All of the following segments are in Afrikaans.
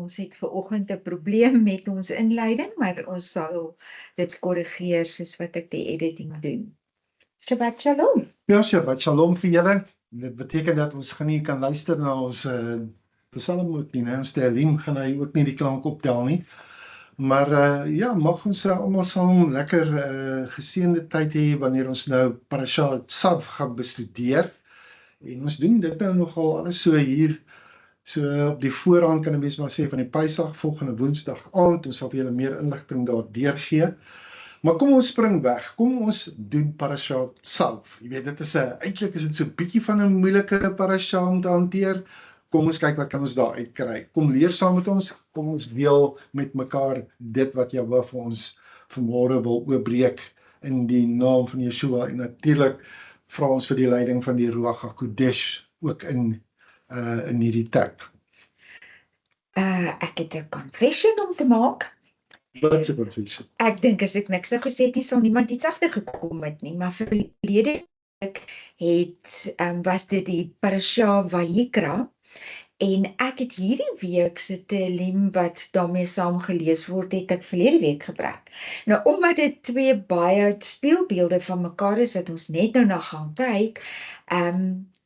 Ons het vanoggend 'n probleem met ons inleiding, maar ons sal dit korrigeer soos wat ek die editing doen. Shabbat Shalom. Ja, Shabbat Shalom vir julle. Dit beteken dat ons gaan nie kan luister na ons psalm ook nie, ons Tehillim gaan hy ook nie die klank optel nie. Maar ja, mag ons almal saam lekker geseënde tyd hê wanneer ons nou Parasha Tzav gaan bestudeer. En ons doen dit nou nogal alles so hier. So op die voorhand kan 'n mens maar sê van die Pesach volgende Woensdag aand, ons sal vir julle meer inligting daardeur gee. Maar kom ons spring weg. Kom ons doen Parasha Tzav. Jy weet, dit is eintlik is dit so 'n bietjie van 'n moeilike parasha om te hanteer. Kom ons kyk wat kan ons daar uitkry. Kom leer saam met ons. Kom ons deel met mekaar dit wat Jahwe vir ons vanmôre wil oopbreek in die naam van Yeshua. En natuurlik vra ons vir die leiding van die Ruach HaKodesh ook in hierdie tyd. Ek het 'n confession om te maak. Wat is 'n confession? Ek dink as ek niks sou gesê het nie, sal niemand iets agtergekom het nie, maar verlede week was dit die Parasha Vayikra, en ek het hierdie week se Tehillim wat daarmee saam gelees word, het ek verlede week gebruik. Nou, omdat dit twee baie speelbeelde van mekaar is, wat ons net nou na gaan kyk,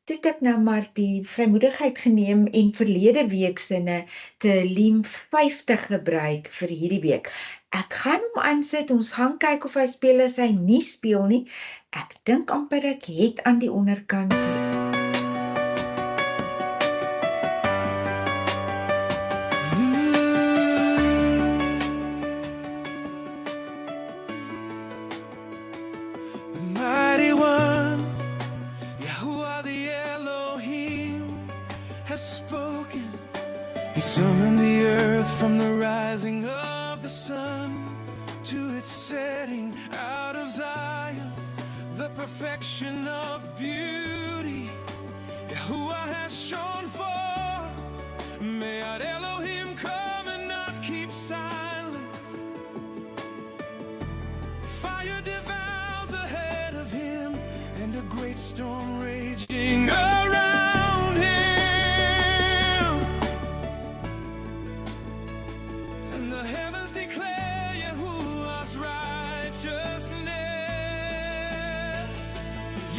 toe het ek nou maar die vrymoedigheid geneem en verlede week se Tehillim 50 gebruik vir hierdie week. Ek gaan hom aansit, ons gaan kyk of hy speel as hy nie speel nie. Ek dink amper ek het aan die onderkant He summoned the earth from the rising of the sun to its setting out of Zion, the perfection of beauty Yahuwah has shone for. May our Elohim come and not keep silence. Fire devours ahead of him and a great storm raging around him. The heavens declare Yahuwah's righteousness.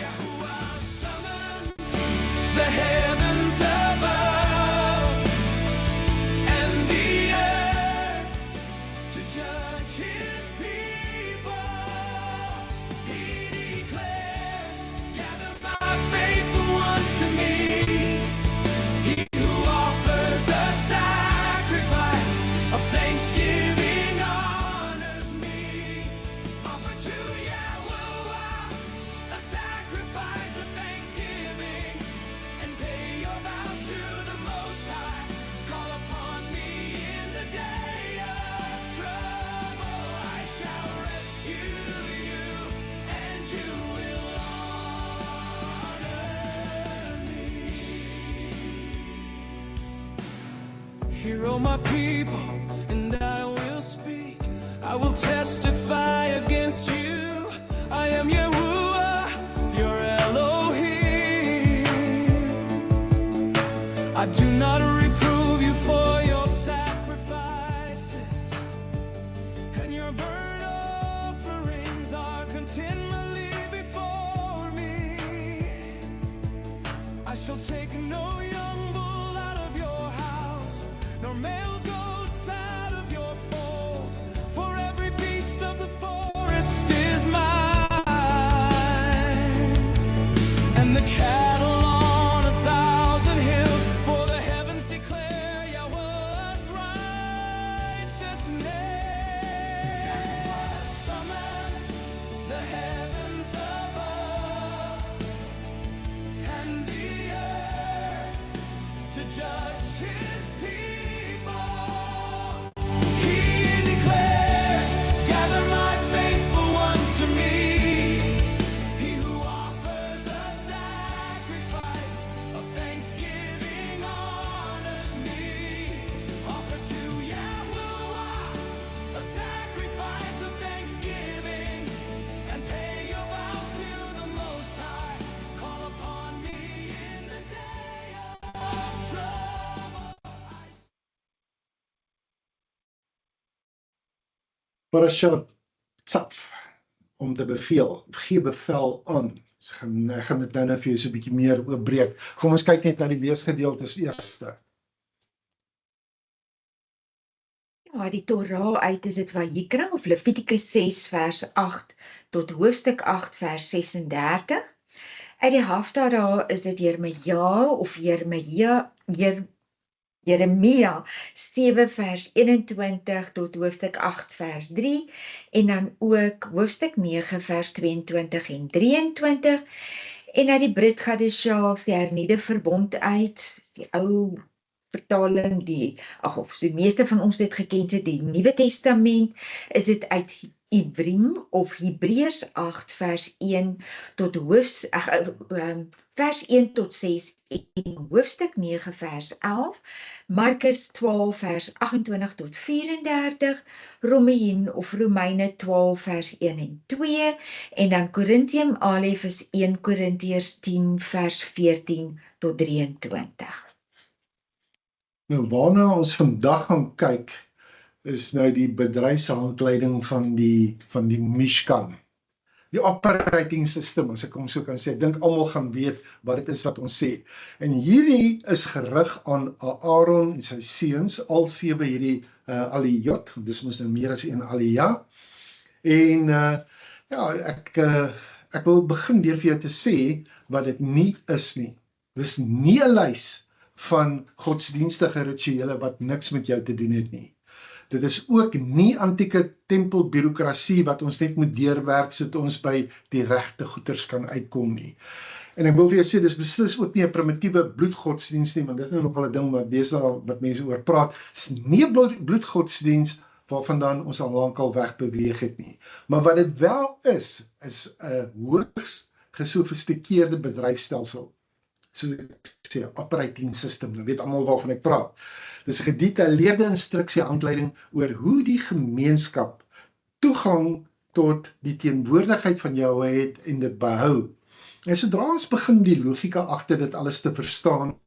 Yahuwah summons the heavens above and the earth to judge his people. He declares, gather my faithful ones to me. He who offers a sacrifice of thanksgiving honors me. Offer to Yahuwah a sacrifice of thanksgiving, and pay your vow to the Most High. Call upon me in the day of trouble. I shall rescue you, and you will honor me. Hear, O my people, and I will speak. I will testify against you. I am Yahuwah, your Elohim. I do not reprove you for your sacrifices, and your burnt offerings are continually before me. I shall take no young bull out of your house, nor male goats out of your fold, for every beast of the forest is mine, and the cattle on 1,000 hills, for the heavens declare Parasha Tzaf, om te beveel, gee bevel aan. Ek gaan dit nou vir jou so 'n bietjie meer oopbreek. Kom ons kyk net na die leesgedeeltes eerste. Ja, die Torah uit is dit Vayikra of Levitikus 6 vers 8 tot hoofstuk 8 vers 36. Uit die Haftarah is dit Jeremia of Jeremia 7 vers 21 tot hoofstuk 8 vers 3 en dan ook hoofstuk 9 vers 22 en 23 en uit die Brit Gadesha of die hernieude verbond uit, die ou vertaling, of die meeste van ons dit gekend het, die Nuwe Testament, is dit uit Ivrim of Hebreërs 8 vers 1 tot vers 1 tot 6 en hoofstuk 9 vers 11, Markus 12 vers 28 tot 34, Romeine 12 vers 1 en 2 en dan Korintium Alef is 1 Korintiërs 10 vers 14 tot 23. Nou, waarna ons vandag gaan kyk, is nou die bedryfshandleiding van die Mishkan. Die operating system, as ek hom so kan sê. Ek dink almal gaan weet wat dit is wat ons sê. En hierdie is gerig aan Aaron en sy seuns, al 7 hierdie aliyot, dis mos nou meer as 1 aliyah. En ja, ek wil begin deur vir jou te sê wat dit nie is nie. Dis nie 'n lys van godsdienstige rituele wat niks met jou te doen het nie. Dit is ook nie antieke tempelbureaukrasie wat ons net moet deurwerk sodat ons by die regte goeders kan uitkom nie. En ek wil vir jou sê, dis beslis ook nie 'n primitiewe bloedgodsdienst nie, want dit is nou nogal 'n ding wat mense oor praat. Dis nie 'n bloedgodsdienst waarvandaan ons al lankal wegbeweeg het nie. Maar wat dit wel is 'n hoogs gesofistikeerde bedryfstelsel. Soos ek sê, operating system, dan weet almal waarvan ek praat. Dis 'n gedetailleerde instruksiehandleiding oor hoe die gemeenskap toegang tot die teenwoordigheid van Jahwe het en dit behou. En sodra ons begin die logika agter dit alles te verstaan,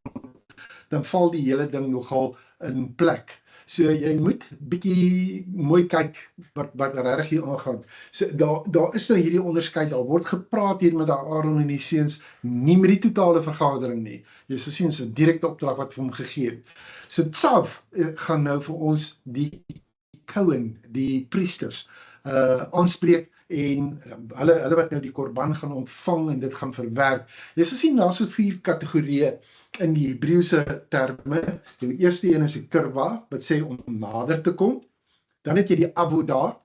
dan val die hele ding nogal in plek. So jy moet bietjie mooi kyk wat regtig hier aangaan. So daar is nou hierdie onderskeid, daar word gepraat hier met Aaron en die seuns, nie met die totale vergadering nie. Jy sal sien, is 'n direkte opdrag wat vir hom gegee het. So Tzaf gaan nou vir ons die Kohen, die priesters, aanspreek en hulle wat nou die korban gaan ontvang en dit gaan verwerk. Jy sal sien, daar so 4 kategorieë in die Hebreëse terme. Die eerste een is die kirwa, wat sê om nader te kom. Dan het jy die avodah,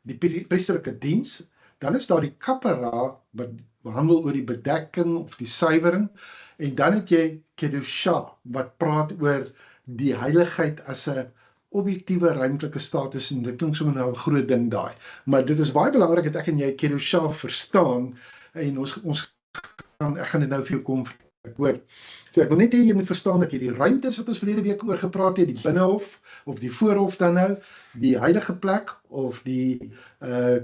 die priesterlike diens. Dan is daar die kapara, wat handel oor die bedekking of die suiwering. En dan het jy kedusha, wat praat oor die heiligheid as 'n objektiewe ruimtelike status, en dit klink sommer nou 'n groot ding daai. Maar dit is baie belangrik dat ek en jy kedusha verstaan, en ek gaan dit nou vir jou kom hoor. So ek wil net hê jy moet verstaan dat jy die ruimtes wat ons verlede week oor gepraat het, die binnehof of die voorhof dan nou, die heilige plek of die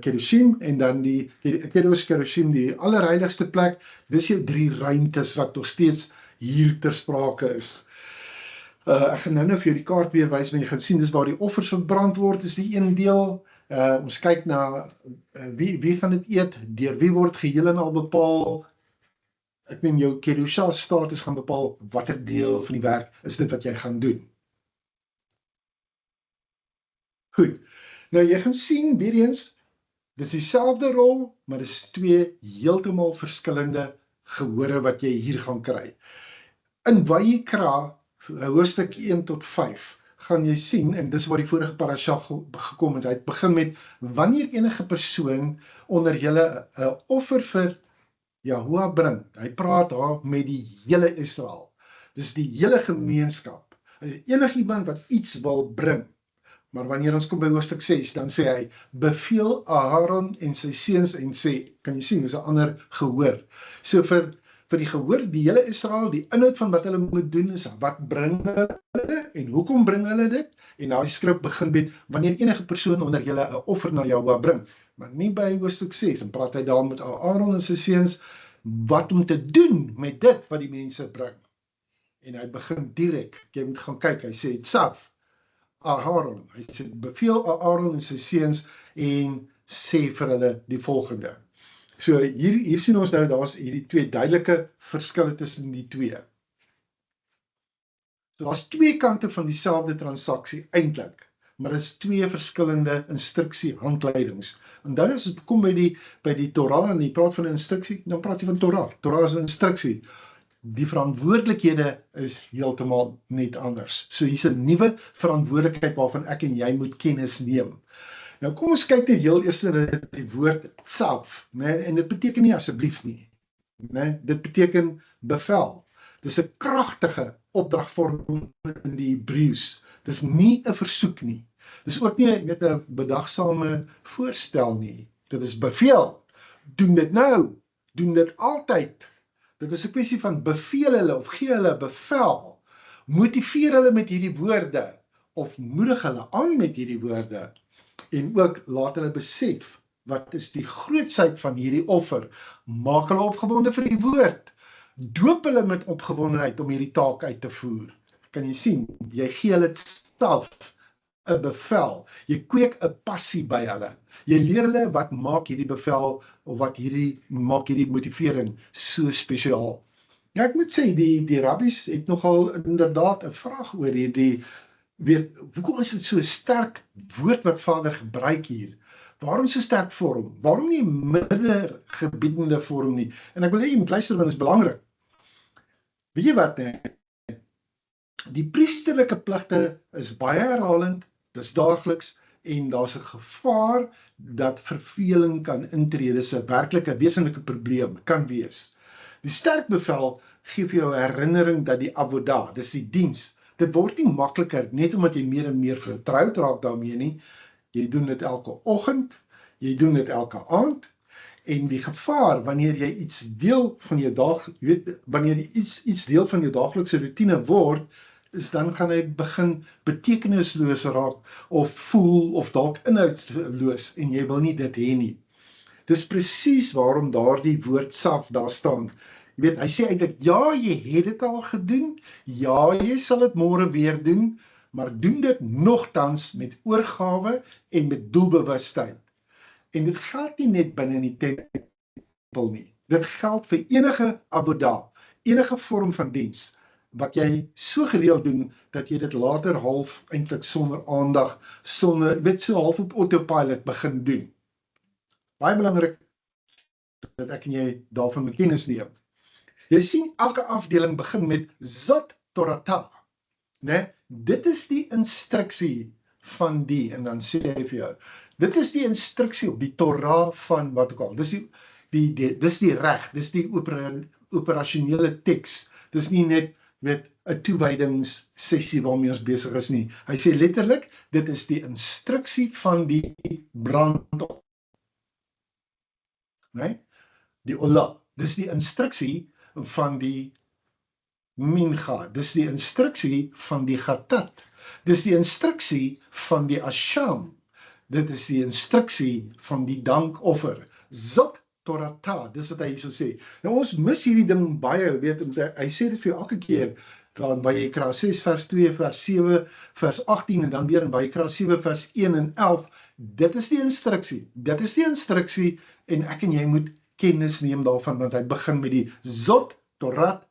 kedushim en dan die kedushim, die allerheiligste plek, dis jou 3 ruimtes wat nog steeds hier ter sprake is. Ek gaan nou vir jou die kaart weer wys, en jy gaan sien, dis waar die offers verbrand word, is die een deel. Ons kyk na wie gaan dit eet, deur wie word geheel en al bepaal. Ek meen jou kedusha status gaan bepaal watter deel van die werk is dit wat jy gaan doen. Goed, nou jy gaan sien, weer eens, dis dieselfde rol, maar dis 2 heeltemal verskillende gehore wat jy hier gaan kry. In Vayikra, hoofstuk 1 tot 5, gaan jy sien, en dis waar die vorige parasha gekom het, hy het begin met, wanneer enige persoon onder julle 'n offer vir Yahuwah bring, hy praat daar met die hele Israel, dis die hele gemeenskap, enigiemand wat iets wil bring, maar wanneer ons kom by hoofstuk 6, dan sê hy, beveel Aaron en sy seuns en sê, kan jy sien, dis 'n ander gehoor. So vir die gehoor, die hele Israel, die inhoud van wat hulle moet doen is, wat bring hulle en hoekom bring hulle dit? En nou die skrif begin met, wanneer enige persoon onder julle 'n offer na Jahwe bring, maar nie by hoofstuk 6, dan praat hy daar met Aaron en sy seuns, wat om te doen met dit wat die mense bring. En hy begin direk, jy moet gaan kyk, hy sê, Tzaf, Aaron, hy sê, beveel Aaron en sy seuns, en sê vir hulle die volgende. So hier sien ons nou, daar's hierdie twee duidelike verskille tussen die twee. So daar's twee kante van dieselfde transaksie eintlik, maar dit is twee verskillende instruksiehandleidings. En dan as dit kom by die Torah en jy praat van 'n instruksie, dan praat jy van Torah. Torah is 'n instruksie. Die verantwoordelikhede is heeltemal net anders. So hier's 'n nuwe verantwoordelikheid waarvan ek en jy moet kennis neem. Nou kom ons kyk net heel eers na die woord self, né? En dit beteken nie asseblief nie, né? Dit beteken bevel. Dis 'n kragtige opdragvorm in die Hebreëus. Dis nie 'n versoek nie. Dis ook nie met 'n bedagsame voorstel nie. Dit is beveel. Doen dit nou. Doen dit altyd. Dit is 'n kwessie van beveel hulle of gee hulle bevel. Motiveer hulle met hierdie woorde of moedig hulle aan met hierdie woorde en ook laat hulle besef wat is die grootsheid van hierdie offer. Maak hulle opgewonde vir die woord. Doop hulle met opgewondenheid om hierdie taak uit te voer. Kan jy sien, jy gee hulle self 'n bevel. Jy kweek 'n passie by hulle. Jy leer hulle wat maak hierdie bevel of wat maak hierdie motivering so spesiaal. Ja, ek moet sê die rabbies het nogal inderdaad 'n vraag oor hierdie, weet, hoekom is dit so 'n sterk woord wat Vader gebruik hier? Waarom so sterk vorm? Waarom nie minder gebiedende vorm nie? En ek wil hê jy moet luister want dit is belangrik. Weet jy wat, nee? Die priesterlike pligte is baie herhalend, dis daagliks en daar's 'n gevaar dat verveling kan intree. Dis 'n werklike wesenlike probleem kan wees. Die sterk bevel gee vir jou herinnering dat die avodah, dis die diens, dit word nie makliker net omdat jy meer en meer vertroud raak daarmee nie. Jy doen dit elke oggend, jy doen dit elke aand. En die gevaar wanneer jy iets deel van jou wanneer jy iets deel van jou daaglikse roetine word, is dan gaan hy begin betekenisloos raak of voel of dalk inhoudloos en jy wil nie dit hê nie. Dis presies waarom daardie woord self daar staan. Jy weet, hy sê eintlik, ja, jy het dit al gedoen, ja, jy sal dit môre weer doen, maar doen dit nogtans met oorgawe en met doelbewustheid. En dit geld nie net binne in die tempel nie. Dit geld vir enige avodah, enige vorm van diens, wat jy so gereeld doen, dat jy dit later half eintlik sonder aandag, so half op autopilot begin doen. Baie belangrik, dat ek en jy daarvan moet kennis neem. Jy sien, elke afdeling begin met Zot Torah, né? Dit is die instruksie van die, en dan sê hy vir jou, dit is die instruksie op die Torah van wat ook al, dis die reg, dis die operasionele teks, dis nie net met 'n toewydingssessie waarmee ons besig is nie. Hy sê letterlik, dit is die instruksie van die brandoffer. Nee? Die olah, dis die instruksie van die mincha, dis die instruksie van die chatat, dis die instruksie van die asham, dit is die instruksie van die dankoffer. Zot Torah, dis wat hy hier so sê. Nou ons mis hierdie ding baie, weet, hy sê dit vir jou elke keer, dan by Vayikra 6 vers 2, vers 7, vers 18 en dan weer in Vayikra 7 vers 1 en 11. Dit is die instruksie en ek en jy moet kennis neem daarvan, want hy begin met die Zot Torah,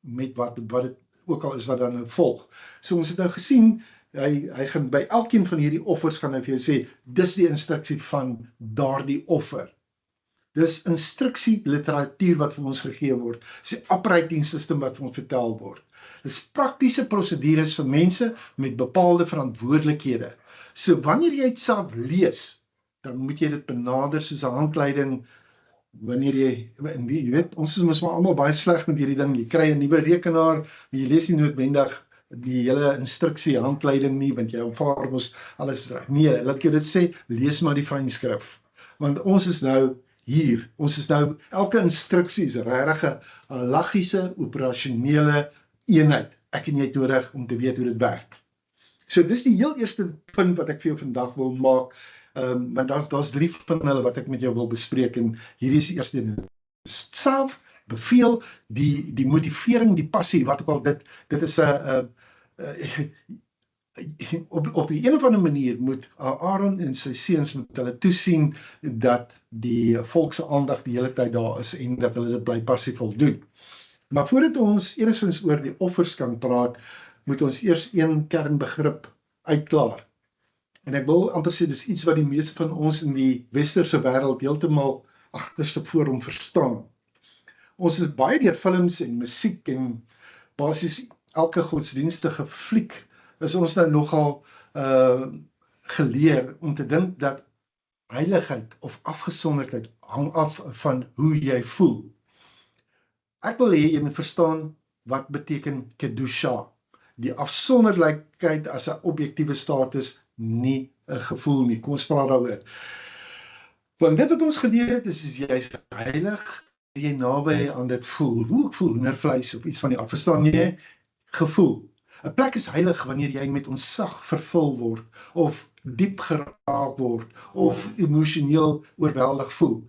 met wat dit ook al is wat dan volg. So ons het nou gesien, hy gaan by elkeen van hierdie offers gaan hy vir jou sê, dis die instruksie van daardie offer. Dis instruksie literatuur wat vir ons gegee word. Dis die operating system wat vir ons vertel word. Dis praktiese prosedures vir mense met bepaalde verantwoordelikhede. So wanneer jy dit self lees, dan moet jy dit benader soos 'n handleiding. Wanneer jy weet, ons is mos maar almal baie sleg met hierdie ding. Jy kry 'n nuwe rekenaar, maar jy lees nie noodwendig die hele instruksie handleiding nie, want jy aanvaar mos alles. Nee, laat ek jou dit sê, lees maar die fynskrif. Want ons is nou hier. Elke instruksie is regtig 'n logiese, operasionele eenheid. Ek en jy het nodig om te weet hoe dit werk. So dis die heel eerste punt wat ek vir jou vandag wil maak, want daar's 3 van hulle wat ek met jou wil bespreek, en hierdie is die eerste een. Self, beveel, die motivering, die passie, wat ook al dit is op die een of ander manier moet Aaron en sy seuns moet hulle toesien dat die volk se aandag die hele tyd daar is en dat hulle dit bly passievol doen. Maar voordat ons enigstens oor die offers kan praat, moet ons eers een kernbegrip uitklaar. En ek wil amper sê, dis iets wat die meeste van ons in die westerse wêreld heeltemal agterstevoor om verstaan. Ons is baie deur films en musiek en basies elke godsdienstige fliek is ons nou nogal geleer om te dink dat heiligheid of afgesonderdheid hang af van hoe jy voel. Ek wil hê jy moet verstaan wat beteken kedusha. Die afsonderlikheid as 'n objektiewe status, nie 'n gevoel nie. Kom ons praat daaroor. Want dit wat ons geleer het is jy's heilig, jy naby aan dit voel. Hoe ek voel, hoendervleis of iets van die aard, verstaan jy? Gevoel. 'n Plek is heilig wanneer jy met ontzag vervul word, of diep geraak word, of emosioneel oorweldig voel.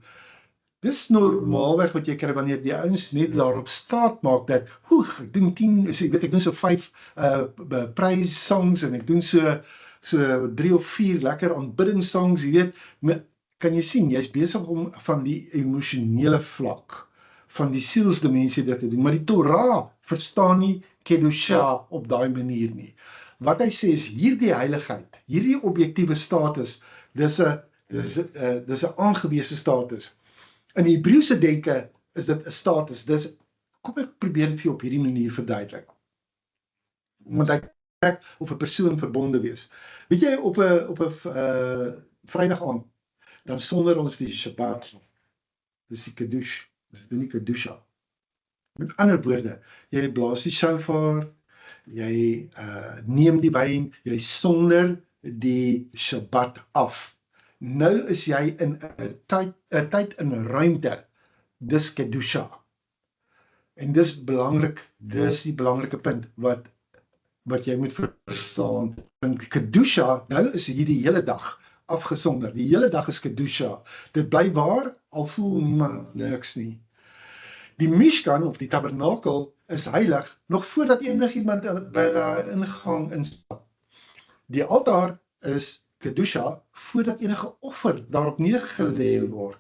Dis normaalweg wat jy kry wanneer die ouens net daarop staat maak dat, ek doen 10, ek doen so 5 praise songs en ek doen so 3 of 4 lekker aanbiddingssongs, jy weet, kan jy sien, jy's besig om van die emosionele vlak, van die sielsdimensie dit te doen, maar die Torah verstaan nie kedusha op daai manier nie. Wat hy sê is, hierdie heiligheid, hierdie objektiewe status, dis 'n aangewese status. In die Hebreëse denke is dit 'n status, kom ek probeer dit vir jou op hierdie manier verduidelik. Want hy trek of 'n persoon verbonde wees. Weet jy, op 'n Vrydag aand, dan sonder ons die Shabbat, dis die Kiddush, dis nie Kedusha. Met ander woorde, jy blaas die shofar, jy neem die wyn, jy sonder die Shabbat af. Nou is jy in 'n tyd in ruimte, dis Kedusha. En dis belangrik, dis die belangrike punt wat jy moet verstaan. In Kedusha, nou is hier die hele dag afgesonder. Die hele dag is Kedusha. Dit bly waar, al voel niemand niks nie. Die Mishkan of die tabernakel is heilig, nog voordat enigiemand by die ingang instap. Die altaar is Kedusha, voordat enige offer daarop neergelê word.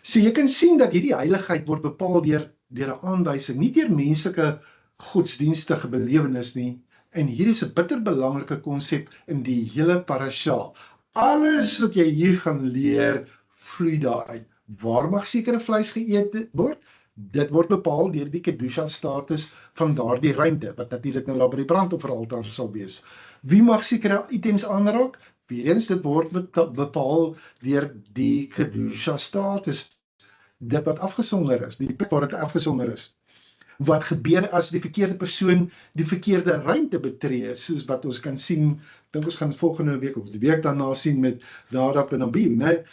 So jy kan sien dat hierdie heiligheid word bepaal deur 'n aanwysing, nie deur menslike godsdienstige belewenis nie. En hier is 'n bitterbelangrike konsep in die hele parasha. Alles wat jy hier gaan leer, vloei daaruit. Waar mag sekere vleis geëet word? Dit word bepaal deur die Kedusha status van daardie ruimte, wat natuurlik nou by die brandofferaltaar sal wees. Wie mag sekere items aanraak? Weerens, dit word bepaal deur die Kedusha status. Dit wat afgesonder is, die plek waar dit afgesonder is. Wat gebeur as die verkeerde persoon die verkeerde ruimte betree, soos wat ons kan sien, dink ons gaan volgende week of die week daarna sien met Nadab en Abihu,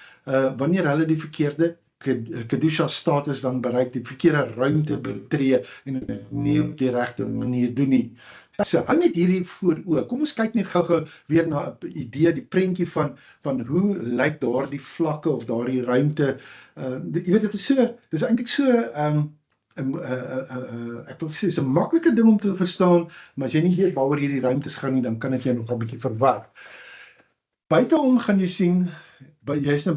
wanneer hulle die verkeerde Kedusha status dan bereik, die verkeerde ruimte betree en dit nie op die regte manier doen nie. So, hou net hierdie voor oë. Kom ons kyk net gou weer na 'n idee, die prentjie van hoe lyk daardie vlakke of daardie ruimte. Jy weet, dit is eintlik so ek wil sê, is 'n maklike ding om te verstaan, maar as jy nie weet waaroor hierdie ruimtes gaan nie, dan kan dit jou nog 'n bietjie verwar. Buiteom gaan jy sien, daar is nou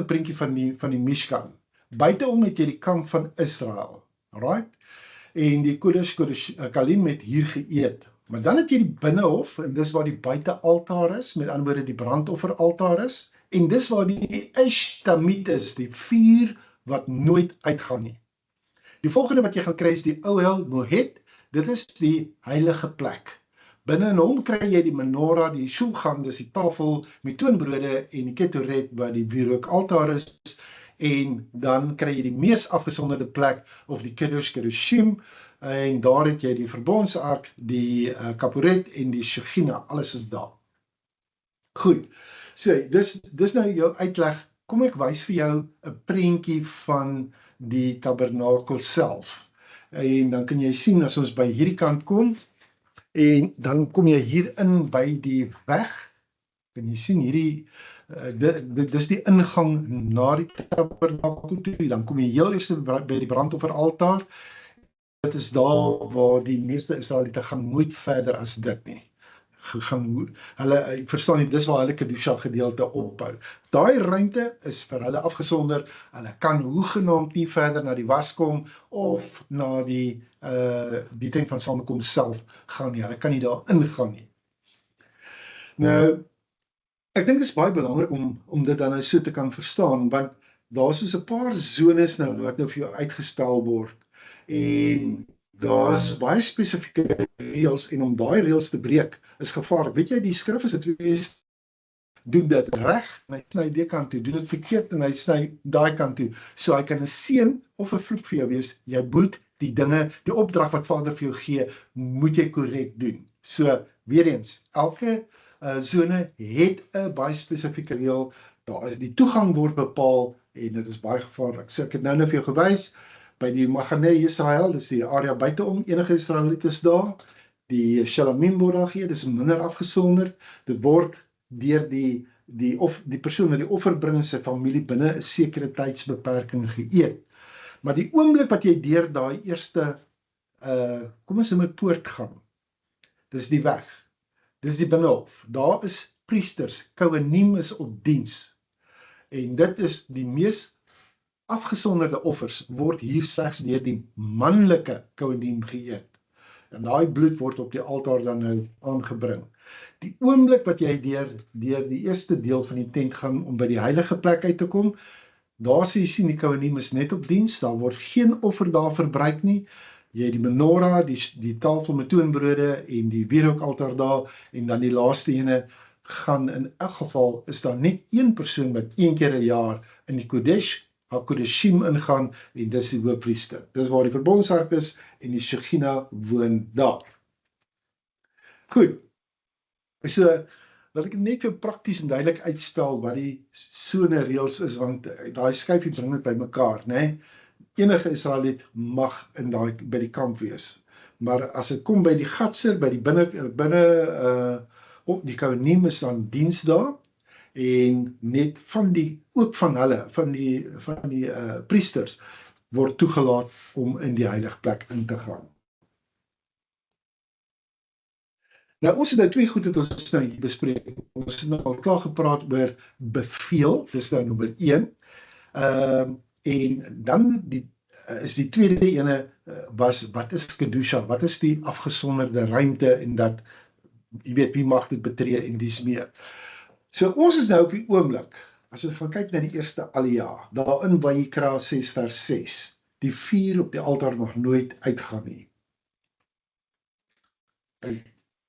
'n prentjie van die Mishkan. Buiteom het jy die kamp van Israel, right? En die Kodesh Kalim het hier geëet. Maar dan het jy die binnehof, en dis waar die buitealtaar is, met ander woorde die brandofferaltaar is, en dis waar die Ishtamit is, die vuur wat nooit uitgaan nie. Die volgende wat jy gaan kry is die Ohel Moed, dit is die heilige plek. Binne in hom kry jy die menorah, die shulchan, dis die tafel met toonbrode en die ketoret wat die wierookaltaar is, en dan kry jy die mees afgesonderde plek of die Kiddush Kedushim, en daar het jy die verbondsark, die kaporet en die Shechina, alles is daar. Goed, so dis nou jou uitleg. Kom ek wys vir jou 'n prentjie van die tabernakel self. En dan kan jy sien as ons by hierdie kant kom, en dan kom jy hier in by die weg, kan jy sien hierdie, dis die ingang na die tabernakel toe, dan kom jy heel eers by die brandofferaltaar. Dit is daar waar die meeste Israeliete gaan nooit verder as dit nie. ek verstaan nie, dis waar hulle Kedusha gedeelte ophou. Daai ruimte is vir hulle afgesonder, hulle kan hoegenaamd nie verder na die was kom, of na die tent van samekoms self gaan nie, hulle kan nie daar ingaan nie. Nou, ek dink dit is baie belangrik om dit dan nou so te kan verstaan, want daar soos 'n paar zones nou wat nou vir jou uitgespel word, en daar's baie spesifieke reëls, en om daai reëls te breek is gevaarlik. Weet jy, die skrif is 'n twee, doen dit reg en hy sny die kant toe, doen dit verkeerd en hy sny daai kant toe. So hy kan 'n seën of 'n vloek vir jou wees. Jy moet die dinge, die opdrag wat Vader vir jou gee, moet jy korrek doen. So weer eens, elke sone het 'n baie spesifieke reël. Daar is die toegang word bepaal en dit is baie gevaarlik. So ek het nou vir jou gewys by die Magane Israel, dis die area buiteom, enige Israelites daar. Die Shalamim word daar gegee, dis minder afgesonder. Dit word deur die persoon met die offerbring se familie binne 'n sekere tydsbeperking geëet. Maar die oomblik wat jy deur daai eerste kom ons noem dit poortgang, dis die weg. Dis die binnehof. Daar is priesters, Kohanim is op diens. En dit is die mees afgesonderde offers word hier slegs deur die manlike Kohanim geëet. En daai bloed word op die altaar dan nou aangebring. Die oomblik wat jy deur die eerste deel van die tent gaan om by die heilige plek uit te kom, daar sê jy sien die Kohanim is net op diens, daar word geen offer daar verbruik nie. Jy het die menorah, die tafel met toonbrode en die wierookaltaar daar, en dan die laaste ene gaan in elk geval, is daar net een persoon wat een keer 'n jaar in die Kodesh, HaKodeshim ingaan, en dis die hoëpriester. Dis waar die verbondsark is, en die Shekhinah woon daar. Goed, so, wil ek net vir prakties en duidelik uitspel wat die sone reëls is, want daai skyfie bring dit by mekaar, né? Enige Israeliet mag by die kamp wees. Maar as dit kom by die gatser, by die die Kohanim is dan diens daar, en net ook van hulle, van die priesters, word toegelaat om in die heilige plek in te gaan. Nou, ons het nou twee goed het ons nou hier bespreek. Ons het nou al klaar gepraat oor beveel, dis nou nommer 1. En dan is die tweede ene was, wat is Kedusha? Wat is die afgesonderde ruimte en dat, jy weet, wie mag dit betree en dies meer. So ons is nou op die oomblik, as ons gaan kyk na die eerste Aliyah, daarin Vayikra 6 vers 6, die vuur op die altaar mag nooit uitgaan nie.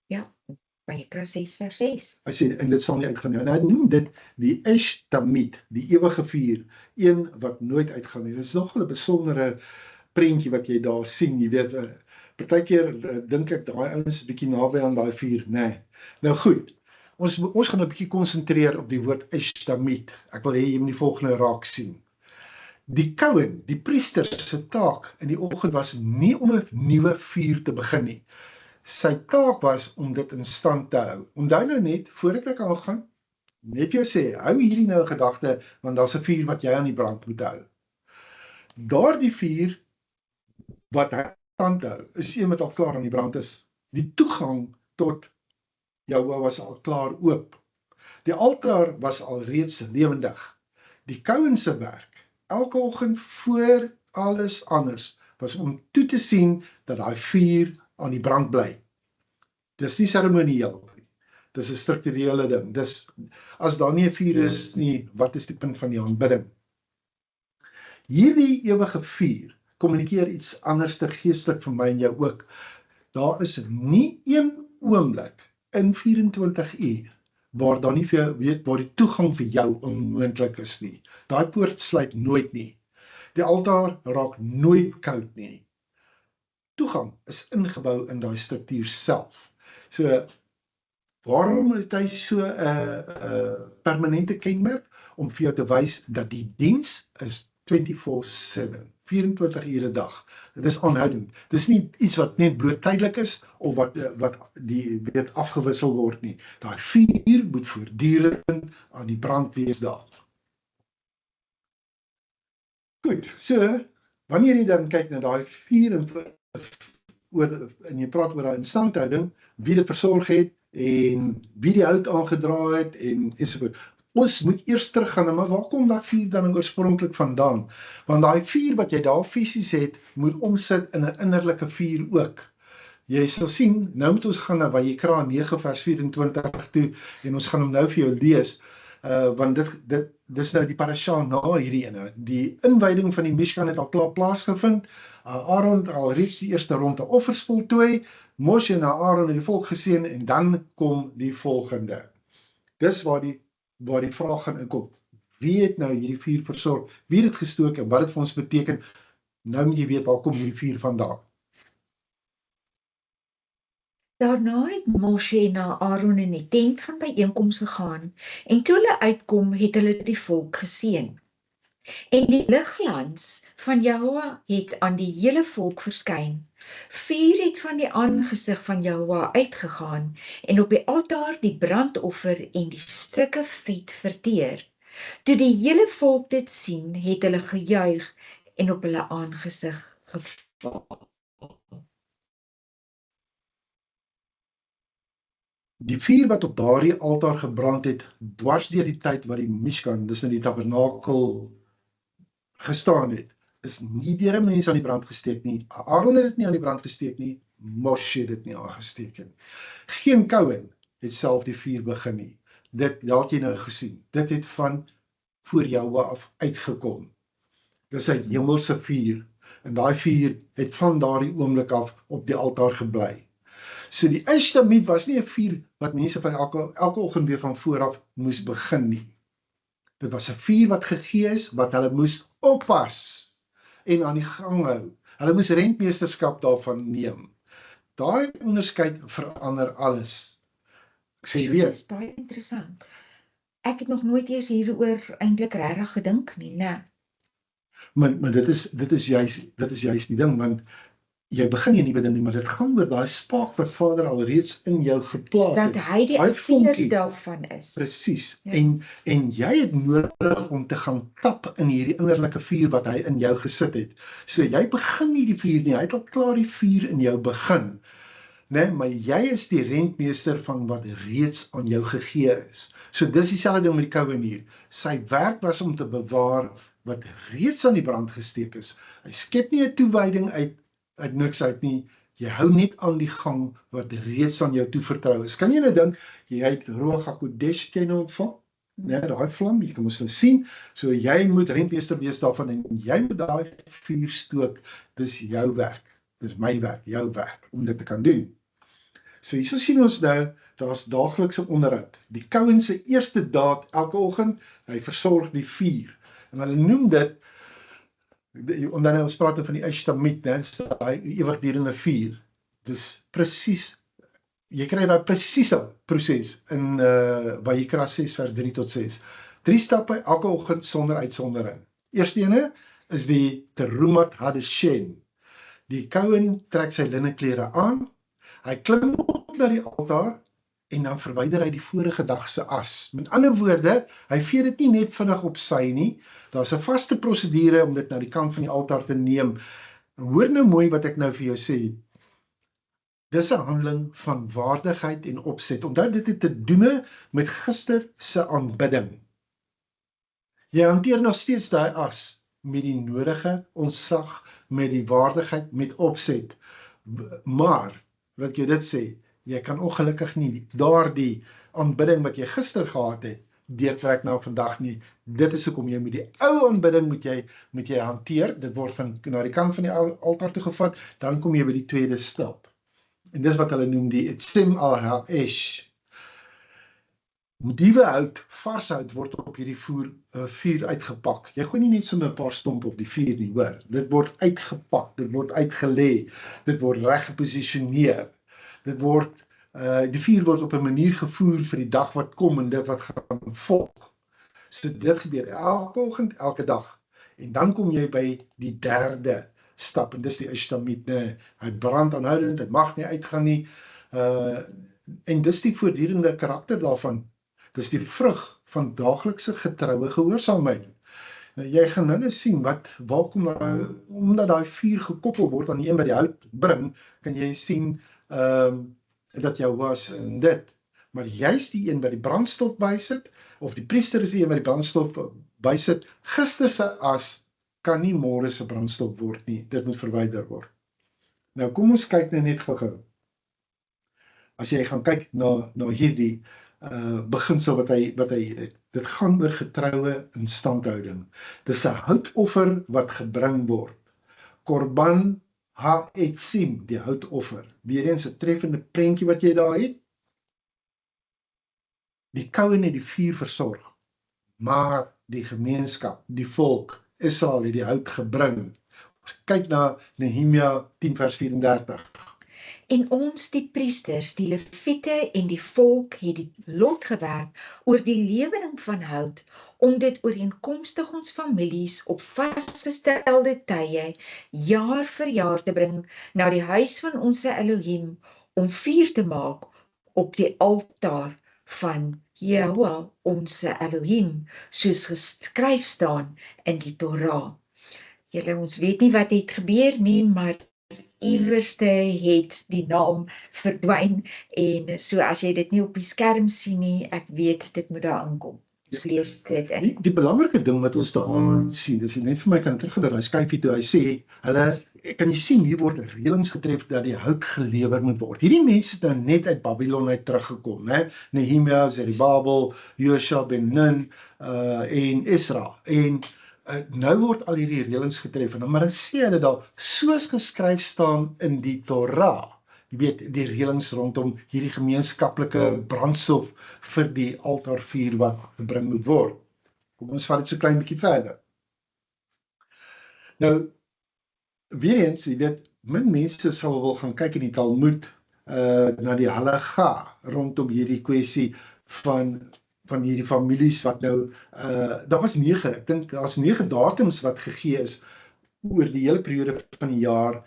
Ja, Vayikra 6 vers 6. Hy sê, en dit sal nie uitgaan nie. En hy noem dit die Esh Tamid, die ewige vuur, een wat nooit uitgaan nie. Dit is nog 'n besondere prentjie wat jy daar sien, jy weet, partykeer dink ek daai ouens 'n bietjie naby aan daai vuur, nee. Nou goed, ons gaan 'n bietjie konsentreer op die woord Esh Tamid. Ek wil hê jy moet die volgende raak sien. Die Kohen, die priester se taak in die oggend was nie om 'n nuwe vuur te begin nie. Sy taak was om dit in stand te hou. Onthou nou net, voordat ek aangaan, net vir jou sê, hou hierdie nou in gedagte, want daar's 'n vuur wat jy aan die brand moet hou. Daardie vuur wat hy stand hou, is een wat al klaar aan die brand is. Die toegang tot jou was al klaar oop. Die altaar was al reeds lewendig. Die Kohen se werk, elke oggend voor alles anders, was om toe te sien dat daai vuur aan die brand bly. Dis nie seremonieel, dis 'n strukturele ding. Dis, as daar nie 'n vuur is nie, wat is die punt van die aanbidding? Hierdie ewige vuur kommunikeer iets anders te geestelik vir my en jou ook. Daar is nie een oomblik in 24 uur waar daar nie vir jou weet waar die toegang vir jou onmoontlik is nie. Daai poort sluit nooit nie. Die altaar raak nooit koud nie. Toegang is ingebou in daai struktuur self. So, waarom het hy so 'n permanente kenmerk? Om vir jou te wys dat die diens is 24/7, 24 ure 'n dag. Dit is aanhoudend. Dit is nie iets wat net bloot tydelik is, of wat die weet afgewissel word nie. Daai vuur moet voortdurend aan die brand wees daar. Goed, so, wanneer jy dan kyk na daai vuur en jy praat oor daai instandhouding, wie dit versorg het, en wie die hout aangedraai het en ensovoorts. Ons moet eers teruggaan, maar waar kom daai vuur dan oorspronklik vandaan? Want daai vuur wat jy daar fisies het, moet omsit in 'n innerlike vuur ook. Jy sal sien, nou moet ons gaan na Vayikra 9 vers 24 toe, en ons gaan hom nou vir jou lees, want dis nou die parasha na hierdie ene. Die inwyding van die Mishkan het al klaar plaasgevind, Aaron het al reeds die eerste ronde offers voltooi, Moshe na Aaron en die volk geseën, en dan kom die volgende. Dis waar die vraag gaan inkom. Wie het nou hierdie vuur versorg? Wie het dit gestook en wat dit vir ons beteken? Nou moet jy weet waar kom hierdie vuur vandaan. Daarna het Moshe na Aaron in die tent van byeenkoms gegaan, en toe hulle uitkom, het hulle die volk geseën. En die ligglans van Jahwe het aan die hele volk verskyn. Vuur het van die aangesig van Jahwe uitgegaan, en op die altaar die brandoffer en die stukke vet verteer. Toe die hele volk dit sien, het hulle gejuig en op hulle aangesig geval. Die vuur wat op daardie altaar gebrand het, dwars deur die tyd wat die Mishkan, dis in die tabernakel gestaan het, is nie deur 'n mens aan die brand gesteek nie. Aaron het dit nie aan die brand gesteek nie, Moshe het dit nie aangesteek nie. Geen Kohen het self die vuur begin nie. Dit het jy nou gesien. Dit het van voor Jahwe af uitgekom. Dis 'n hemelse vuur, en daai vuur het van daardie oomblik af op die altaar gebly. So die Ishtamit was nie 'n vuur wat mense van elke oggend weer van vooraf moes begin nie. Dit was 'n vuur wat gegee is, wat hulle moes oppas en aan die gang hou. Hulle moes rentmeesterskap daarvan neem. Daai onderskeid verander alles. Ek sê Dit weer, is baie interessant. Ek het nog nooit eers hieroor eintlik regtig gedink nie, né? maar dit is juist die ding, want jy begin nie 'n nuwe ding nie, maar dit gaan oor daai spaak wat Vader alreeds in jou geplaas Dat het. hy die Daai vonkie. uitseer daarvan is. Presies. Ja. En jy het nodig om te gaan tap in hierdie innerlike vuur wat hy in jou gesit het. So jy begin nie die vuur nie, hy het al klaar die vuur in jou begin. Nee, maar jy is die rentmeester van wat reeds aan jou gegee is. So dis dieselfde ding met die Kohen hier. Sy werk was om te bewaar wat reeds aan die brand gesteek is. Hy skep nie 'n toewyding uit niks uit nie. Jy hou net aan die gang wat reeds aan jou toevertrou is. Kan jy nou dink, jy het Ruach HaKodesh het jy nou ontvang? Nee, daai vlam, jy kan mos nou sien. So jy moet rentmeester wees daarvan, en jy moet daai vuur stook. Dis jou werk. Dis my werk, jou werk om dit te kan doen. So hierso sien ons nou, daar's daaglikse onderhoud. Die Kohen se eerste daad elke oggend, hy versorg die vuur. En hulle noem dit, omdat ons praat van die Ishtamit, né, daai ewigdurende vuur. Dis presies, jy kry daai presiese proses in Vayikra 6 vers 3 tot 6. 3 stappe elke oggend sonder uitsondering. Eerste ene is die Terumat Hadeshen. Die Kohen trek sy linneklere aan, hy klim op na die altaar, en dan verwyder hy die vorige dag se as. Met ander woorde, hy vee dit nie net vinnig op sy nie, daar's 'n vaste prosedure om dit na die kant van die altaar te neem. Hoor nou mooi wat ek nou vir jou sê. Dis 'n handeling van waardigheid en opset, omdat dit het te doen met gister se aanbidding. Jy hanteer nog steeds daai as met die nodige ontsag, met die waardigheid, met opset. Maar, wat ek jou dit sê, jy kan ongelukkig nie daardie aanbidding wat jy gister gehad het, deurtrek na vandag nie. Dit is hoekom jy met die ou aanbidding moet jy hanteer. Dit word na die kant van die altaar toe gevat, dan kom jy by die tweede stap. En dis wat hulle noem die Etzem al-Ha'esh. Diewe hout, vars hout word op hierdie vuur uitgepak. Jy gooi nie net sommer 'n paar stomp op die vuur nie, hoor. Dit word uitgepak, dit word uitgelê, dit word reg geposisioneer. Dit word die vuur word op 'n manier gevoer vir die dag wat kom en dit wat gaan volg. So dit gebeur elke oggend, elke dag. En dan kom jy by die derde stap, en dis die Ishtamit, nee. Hy brand aanhoudend, dit mag nie uitgaan nie. En dis die voortdurende karakter daarvan. Dis die vrug van daaglikse getroue gehoorsaamheid. Nou, jy gaan nou sien waar kom nou, omdat daai vuur gekoppel word aan die een wat die hout bring, kan jy sien dat jou was en dit. maar juist die een wat die brandstof bysit, of die priester is die een wat die brandstof bysit, gister se as kan nie môre se brandstof word nie, dit moet verwyder word. Nou kom ons kyk net gou-gou. As jy gaan kyk na hierdie beginsel wat hy hier het, dit gaan oor getroue instandhouding. Dis 'n houtoffer wat gebring word. Korban ha-etzim, die houtoffer. Weer eens 'n treffende prentjie wat jy daar het. Die koue het die vuur versorg, maar die gemeenskap, die volk, Israel het die hout gebring. Ons kyk na Nehemia 10 vers 34. En ons, die priesters, die leviete en die volk het die lot gewerk oor die lewering van hout, om dit ooreenkomstig ons families op vasgestelde tye, jaar vir jaar te bring na die huis van ons Elohim, om vuur te maak op die altaar van Jehovah, ons Elohim, soos geskryf staan in die Torah. Julle, ons weet nie wat het gebeur nie, maar iewerste het die naam verdwyn, en so as jy dit nie op die skerm sien nie, ek weet dit moet daar aankom. Ons lees dit in. Die belangrike ding wat ons daar sien, as jy net vir my kan teruggaan, hy skryf toe, hy sê, kan jy sien, hier word reëlings getref dat die hout gelewer moet word. Hierdie mense het nou net uit Babylon uit teruggekom, né? Nehemia, Zerubabel, Joshua ben Nun, en Esra, en nou word al hierdie reëlings getref, maar dan sê hulle daar, soos geskryf staan in die Torah, jy weet, die reëlings rondom hierdie gemeenskaplike brandstof vir die altaarvuur wat gebring moet word. Kom ons vat dit so klein bietjie verder. Nou, weer eens, jy weet, min mense sal wil gaan kyk in die Talmud, na die halaga rondom hierdie kwessie van hierdie families wat nou, daar was 9, ek dink, daar's 9 datums wat gegee is oor die hele periode van die jaar,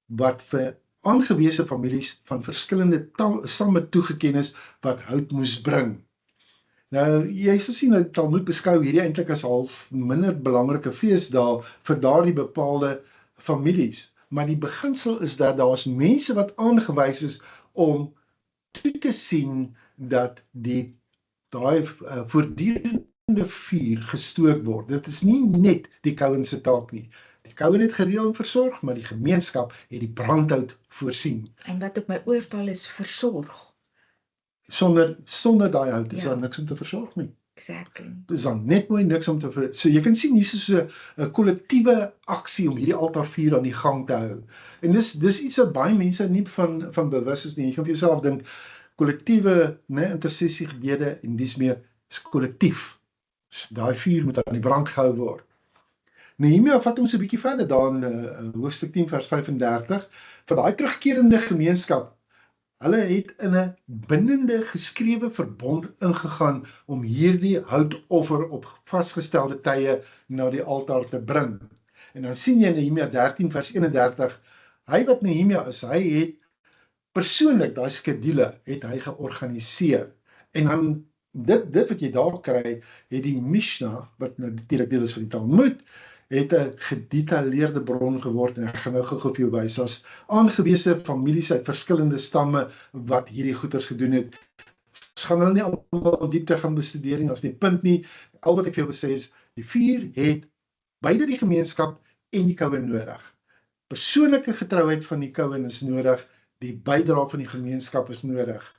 wat vir aangewese families van verskillende stamme toegeken is, wat hout moes bring. Nou, jy sal sien dat Talmud beskou hierdie eintlik as half minder belangrike feesdae vir daardie bepaalde families, maar die beginsel is dat daar's mense wat aangewys is om toe te sien dat daai voortdurende vuur gestook word. Dit is nie net die Kohen se taak nie. Die Kohen het gereeld versorg, maar die gemeenskap het die brandhout voorsien. En wat op my oorval is versorg. Sonder daai hout is Ja. daar niks om te versorg nie. Exactly. Dis dan net mooi niks om te so jy kan sien hier is so 'n kollektiewe aksie om hierdie altaarvuur aan die gang te hou. En dis iets wat baie mense nie van bewus is nie. Jy kan vir jouself dink, kollektiewe, intersessiegebede en dis meer is kollektief. Daai vuur moet aan die brand gehou word. Nehemia vat ons 'n bietjie verder daar in hoofstuk 10 vers 35 van daai terugkerende gemeenskap. Hulle het in 'n bindende geskrewe verbond ingegaan om hierdie houtoffer op vasgestelde tye na die altaar te bring. En dan sien jy in Nehemia 13 vers 31, hy wat Nehemia is, hy het persoonlik daai skedule het hy georganiseer. En dan dit wat jy daar kry, het die Mishnah, wat natuurlik deel is van die Talmud, het 'n gedetailleerde bron geword, en ek gaan nou gou vir jou wys, as aangewese families uit verskillende stamme wat hierdie goeders gedoen het. Ons gaan hulle nie allemaal in diepte gaan bestudeer nie, as die punt nie. Al wat ek vir jou wil sê is, die vuur het beide die gemeenskap en die Kohen nodig. Persoonlike getrouheid van die Kohen is nodig, die bydrae van die gemeenskap is nodig.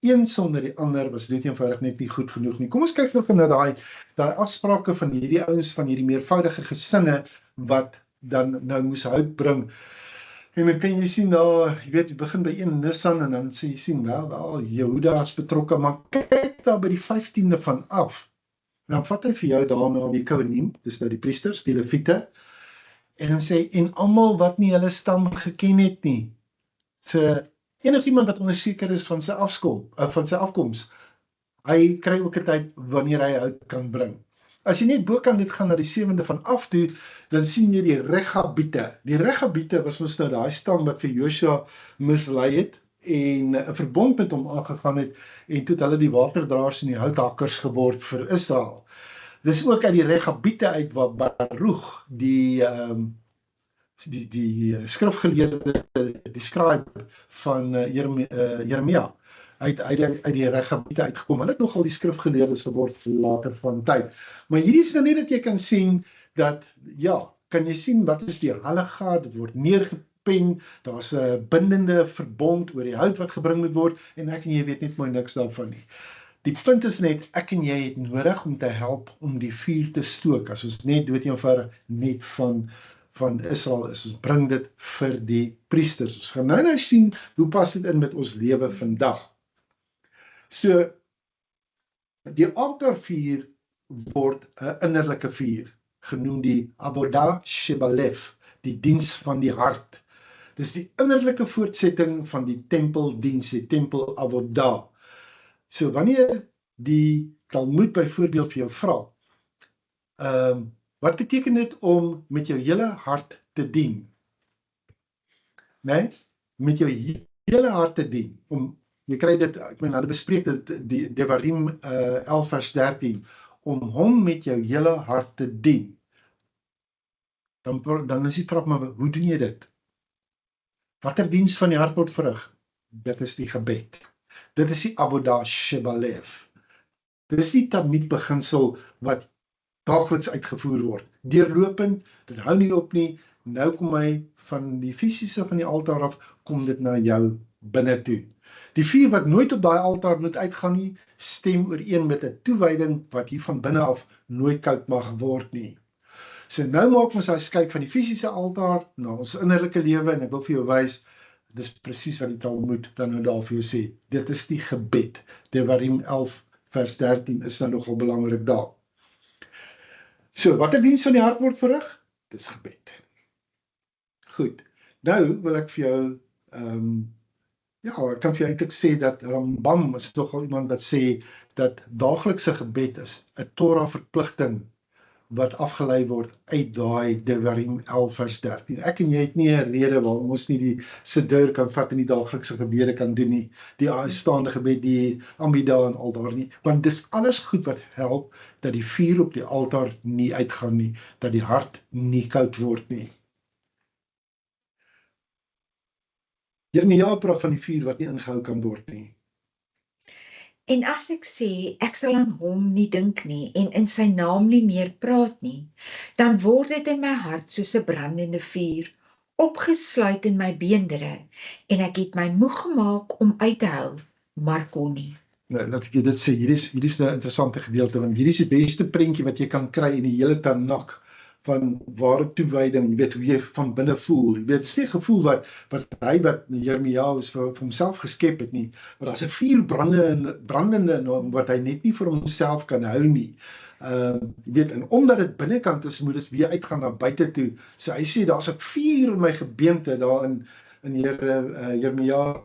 Een sonder die ander was dit eenvoudig net nie goed genoeg nie. Kom ons kyk nog na daai afsprake van hierdie ouens, van hierdie meervoudige gesinne, wat dan nou moes hout bring. En dan kan jy sien daar, jy weet, jy begin by een Nisan, en dan sê jy sien, wel, daar Jehuda is betrokke, maar kyk daar by die 15de van af. En dan vat hy vir jou daarna die Kohanim, dis nou die priesters, die leviete, en dan sê, en almal wat nie hulle stam geken het nie. So, enigiemand wat onseker is van sy afkoms, hy kry ook 'n tyd wanneer hy hout kan bring. As jy net bo kan dit gaan na die 7de van af toe, dan sien jy die Regabiete. Die Regabiete was mos nou daai stam wat vir Joshua mislei het en 'n verbond met hom aangegaan het, en toe het hulle die waterdraers en die houthakkers geword vir Israel. Dis ook uit die Regabiete uit waar Baruch, die skrifgeleerde, die scribe van Jeremia, uit die reggebiede uitgekom. Hulle het nogal die skrifgeleerdes geword later van tyd. Maar hierdie is nou net dat jy kan sien dat, ja, kan jy sien wat is die Hallegaat, dit word neergepen, daar's 'n bindende verbond oor die hout wat gebring moet word, en ek en jy weet net mooi niks daarvan nie. Die punt is net, ek en jy het nodig om te help om die vuur te stook, as ons net dood eenvoudig net van Israel is, ons bring dit vir die priesters. Ons gaan nou sien, hoe pas dit in met ons lewe vandag. So, die altaarvuur word 'n innerlike vuur, genoem die Avodah Shebalef, die diens van die hart. Dis die innerlike voortsetting van die tempeldiens, die tempel Avodah. So wanneer die Talmud byvoorbeeld vir jou vra, wat beteken dit om met jou hele hart te dien? Nee, met jou hele hart te dien. Jy kry dit, ek meen, hulle bespreek dit, die Devarim 11 vers 13, om hom met jou hele hart te dien. Dan is die vraag, maar hoe doen jy dit? Watter diens van die hart word verrig? Dit is die gebed. Dit is die Avodah Shebalef. Dit is die Talmud beginsel wat daagliks uitgevoer word. Deurlopend, dit hou nie op nie, nou kom hy van die fisiese van die altaar af, kom dit na jou binne toe. Die vuur wat nooit op daai altaar moet uitgaan nie, stem ooreen met 'n toewyding wat hier van binne af nooit koud mag word nie. So nou maak ons daai skuif van die fisiese altaar na ons innerlike lewe, en ek wil vir jou wys, dis presies wat die Talmud dan nou daar vir jou sê. Dit is die gebed. Devarim 11 vers 13 is nou nogal belangrik daar. So, watter diens van die hart word verrig? Dis gebed. Goed, nou wil ek vir jou, ek kan vir jou eintlik sê dat Rambam is toch al iemand wat sê dat daaglikse gebed is 'n Torah verpligting wat afgelei word uit daai Devarim 11 vers 13. Ek en jy het nie 'n rede waarom ons nie die Siddur kan vat en die daaglikse gebede kan doen nie, die aanstaande gebed, die Amidah en al daar nie, want dis alles goed wat help dat die vuur op die altaar nie uitgaan nie, dat die hart nie koud word nie. Jeremia praat van die vuur wat nie ingehou kan word nie. En as ek sê, ek sal aan hom nie dink nie, en in sy naam nie meer praat nie, dan word dit in my hart soos 'n brandende vuur, opgesluit in my beendere, en ek het my moeg gemaak om uit te hou, maar kon nie. Nou, laat ek jy dit sê, hierdie is 'n interessante gedeelte, want hierdie is die beste prentjie wat jy kan kry in die hele Tanakh, van ware toewyding, jy weet hoe jy van binne voel, jy weet, dit is nie 'n gevoel wat Jeremia is vir homself geskep het nie, maar as 'n vuur brandende in hom, wat hy net nie vir homself kan hou nie, jy weet, en omdat dit binnekant is, moet dit weer uitgaan na buite toe, so hy sê, daar's 'n vuur in my gebeente, daar in Jeremia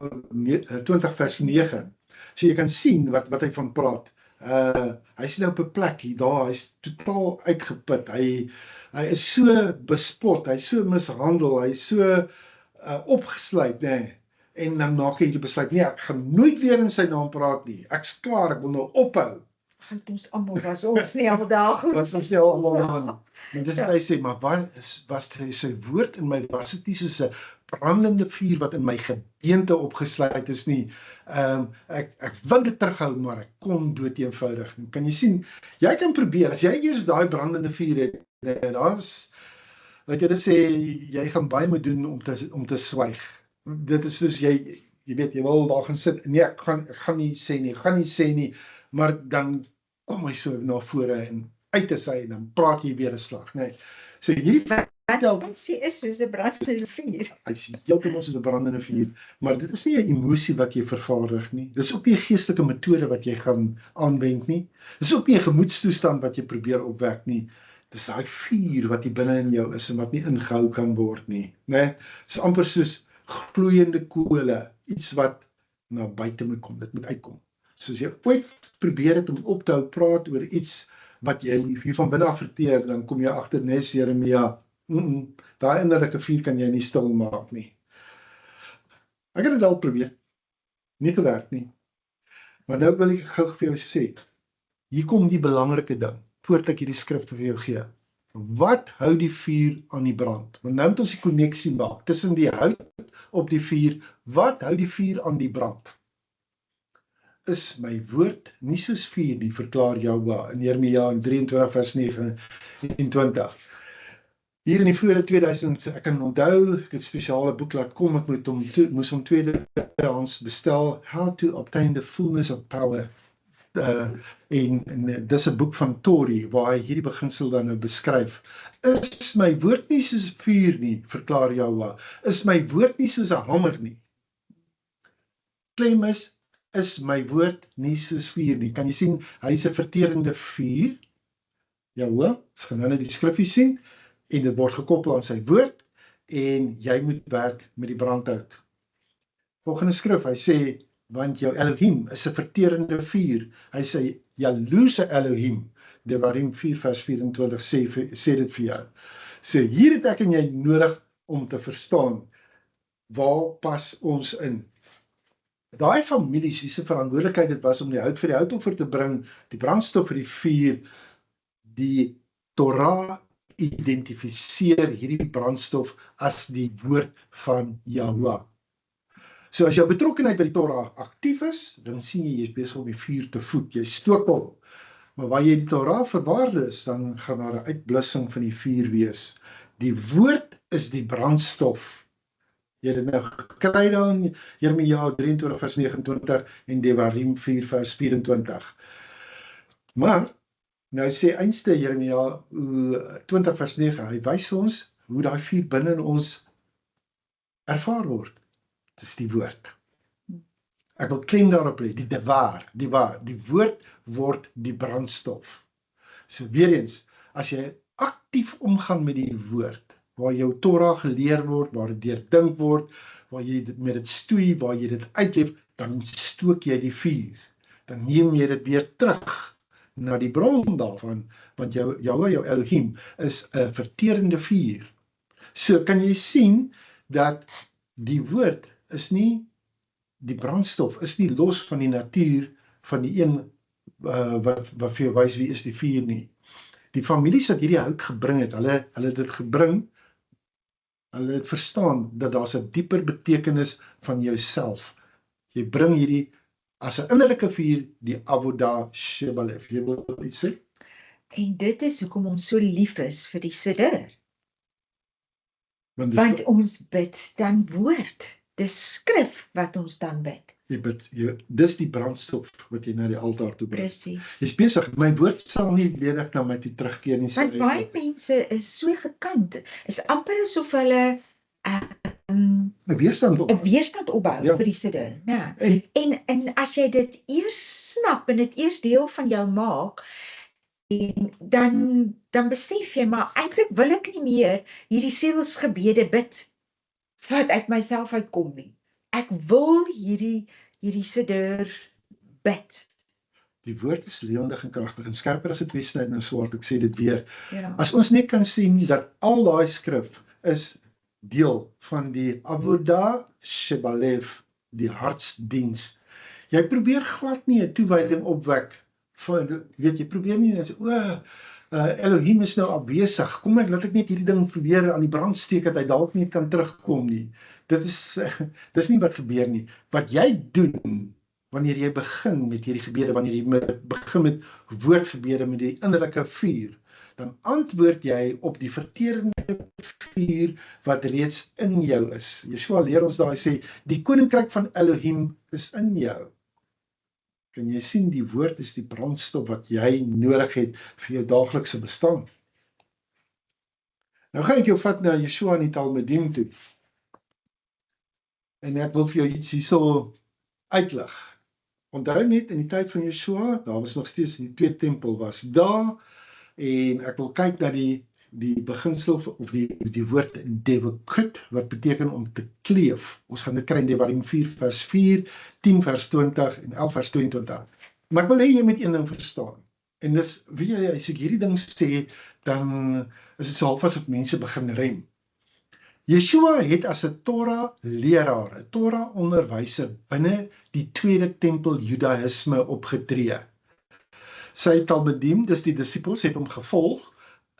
20 vers 9, so jy kan sien wat hy van praat, hy is nou op 'n plek hier daar, hy is totaal uitgeput, hy is so bespot, hy is so mishandel, hy is so opgesluit, nee. En dan maak hy die besluit, nee, ek gaan nooit weer in sy naam praat nie, ek's klaar, ek wil nou ophou. Want ons almal was ons nie al daar. Was ons nie almal aan. Maar dis wat hy sê, maar was sy woord in my, was dit nie soos 'n brandende vuur wat in my gebeente opgesluit is nie. Ek wou dit terughou, maar ek kon dood eenvoudig nie. Kan jy sien, jy kan probeer, as jy eers daai brandende vuur het, laat jy dit sê, jy gaan baie moet doen om te swyg. Dit is soos jy weet, jy wil daar gaan sit, nee, ek gaan nie sê nie, maar dan kom hy so na vore en uit is hy, en dan praat jy weer 'n slag, nee. So hierdie Passie is soos 'n brandende vuur. Hy is heeltemal soos 'n brandende vuur, maar dit is nie 'n emosie wat jy vervaardig nie. Dis ook nie 'n geestelike metode wat jy gaan aanwend nie. Dis ook nie 'n gemoedstoestand wat jy probeer opwek nie. Dis daai vuur wat hier binne in jou is en wat nie ingehou kan word nie, né? Dis amper soos gloeiende kole, iets wat na buite moet kom, dit moet uitkom. Soos jy ooit probeer het om op te hou praat oor iets wat jy hier van binne af verteer, dan kom jy agter nes Jeremia, daai innerlike vuur kan jy nie stil maak nie. Ek het dit al probeer, nie gewerk nie. Maar nou wil ek gou vir jou sê, hier kom die belangrike ding, voordat ek hierdie skrif vir jou gee. Wat hou die vuur aan die brand? Want nou moet ons die koneksie maak tussen die hout op die vuur. Wat hou die vuur aan die brand? is my woord nie soos vuur nie, verklaar Jahwe in Jeremia 23 vers 29. Hier in die vroeë 2000, ek kan onthou, ek het 'n spesiale boek laat kom, ek moes hom tweedehands bestel, How to Obtain the Fullness of Power. En dis 'n boek van Torrey, waar hy hierdie beginsel dan nou beskryf. Is my woord nie soos vuur nie, verklaar Jahwe, is my woord nie soos 'n hamer nie. Klem is my woord nie soos vuur nie. Kan jy sien, hy is 'n verterende vuur. Jahwe, ons gaan nou net die skrifgie sien, en dit word gekoppel aan sy woord, en jy moet werk met die brandhout. Volgende skrif, hy sê, want jou Elohim is 'n verterende vuur. Hy sê, jaloerse Elohim, Devarim 4 vers 24 sê dit vir jou. So hier het ek en jy nodig om te verstaan, waar pas ons in? Daai families, wie se verantwoordelikheid dit was om die hout vir die houtoffer te bring, die brandstof vir die vuur, die Torah identifiseer hierdie brandstof as die woord van Jahwe. So as jou betrokkenheid by die Torah aktief is, dan sien jy is besig om die vuur te voed, jy stook hom. Maar waar jy die Torah verwaarde is, dan gaan daar 'n uitblussing van die vuur wees. Die woord is die brandstof. Jy het dit nou gekry dan, Jeremia 23 vers 29 en Devarim 4 vers 24. Maar, nou sê einste Jeremia 20 vers 9, hy wys vir ons hoe daai vuur binne in ons ervaar word. Dit is die woord. Ek wil klem daarop lê, die woord word die brandstof. So weer eens, as jy aktief omgaan met die woord, waar jou Torah geleer word, waar dit deurdink word, waar jy met dit stoei, waar jy dit uitleef, dan stook jy die vuur. Dan neem jy dit weer terug na die bron daarvan, want jou Elohim is 'n verterende vuur. So kan jy sien dat die woord is nie, die brandstof is nie los van die natuur van die een wat vir jou wys wie is die vuur nie. Die families wat hierdie hout gebring het, hulle het dit gebring, hulle het verstaan dat daar's 'n dieper betekenis van jouself. Jy bring hierdie as 'n innerlike vuur, die Avodah Shebalef. Jy wil iets sê? En dit is hoekom ons so lief is vir die Siddur. Want Want ons bid dan woord. Dis skrif wat ons dan bid. dis die brandstof wat jy na die altaar toe bring. Presies. Jy's besig, my woord sal nie ledig na my toe terugkeer nie. Want baie mense is so gekant, is amper asof hulle 'n weerstand op. 'n weerstand opbou Ja. vir die Siddur. Ja. En En as jy dit eers snap en dit eers deel van jou maak, en dan besef jy, maar eintlik wil ek nie meer hierdie sielsgebede bid wat uit myself uitkom nie. Ek wil hierdie Siddur bid. die woord is lewendig en kragtig en skerper as 'n tweesnydende swaard. Ek sê dit weer. Ja. As ons net kan sien dat al daai skrif is deel van die Avodah Shebalef, die hartsdiens. Jy probeer glad nie 'n toewyding opwek van, jy probeer nie en sê, Elohim is nou afwesig. Kom laat ek net hierdie ding probeer aan die brand steek dat hy dalk nie kan terugkom nie. Dis nie wat gebeur nie. Wat jy doen wanneer jy begin met hierdie gebede, wanneer jy begin met woordgebede met die innerlike vuur, dan antwoord jy op die verterende vuur wat reeds in jou is. Yeshua leer ons daar, hy sê, die koninkryk van Elohim is in jou. Kan jy sien, die woord is die brandstof wat jy nodig het vir jou daaglikse bestaan. Nou gaan ek jou vat na Yeshua in die Talmudim toe. En ek wil vir jou iets hierso uitlig. Onthou net, in die tyd van Yeshua, daar was nog steeds die tweede tempel was daar, en ek wil kyk na die beginsel, of die woord devekut, wat beteken om te kleef. Ons gaan dit kry in Devarim 4 vers 4, 10 vers 20 en 11 vers 22. Maar ek wil hê jy moet een ding verstaan. En dis, weet jy, as ek hierdie ding sê, dan is dit so half asof mense begin rem. Yeshua het as 'n Torah leraar, 'n Torah onderwyser binne die tweede tempel Judaïsme opgetree. Sy Talmudim, dis die disippels, het hom gevolg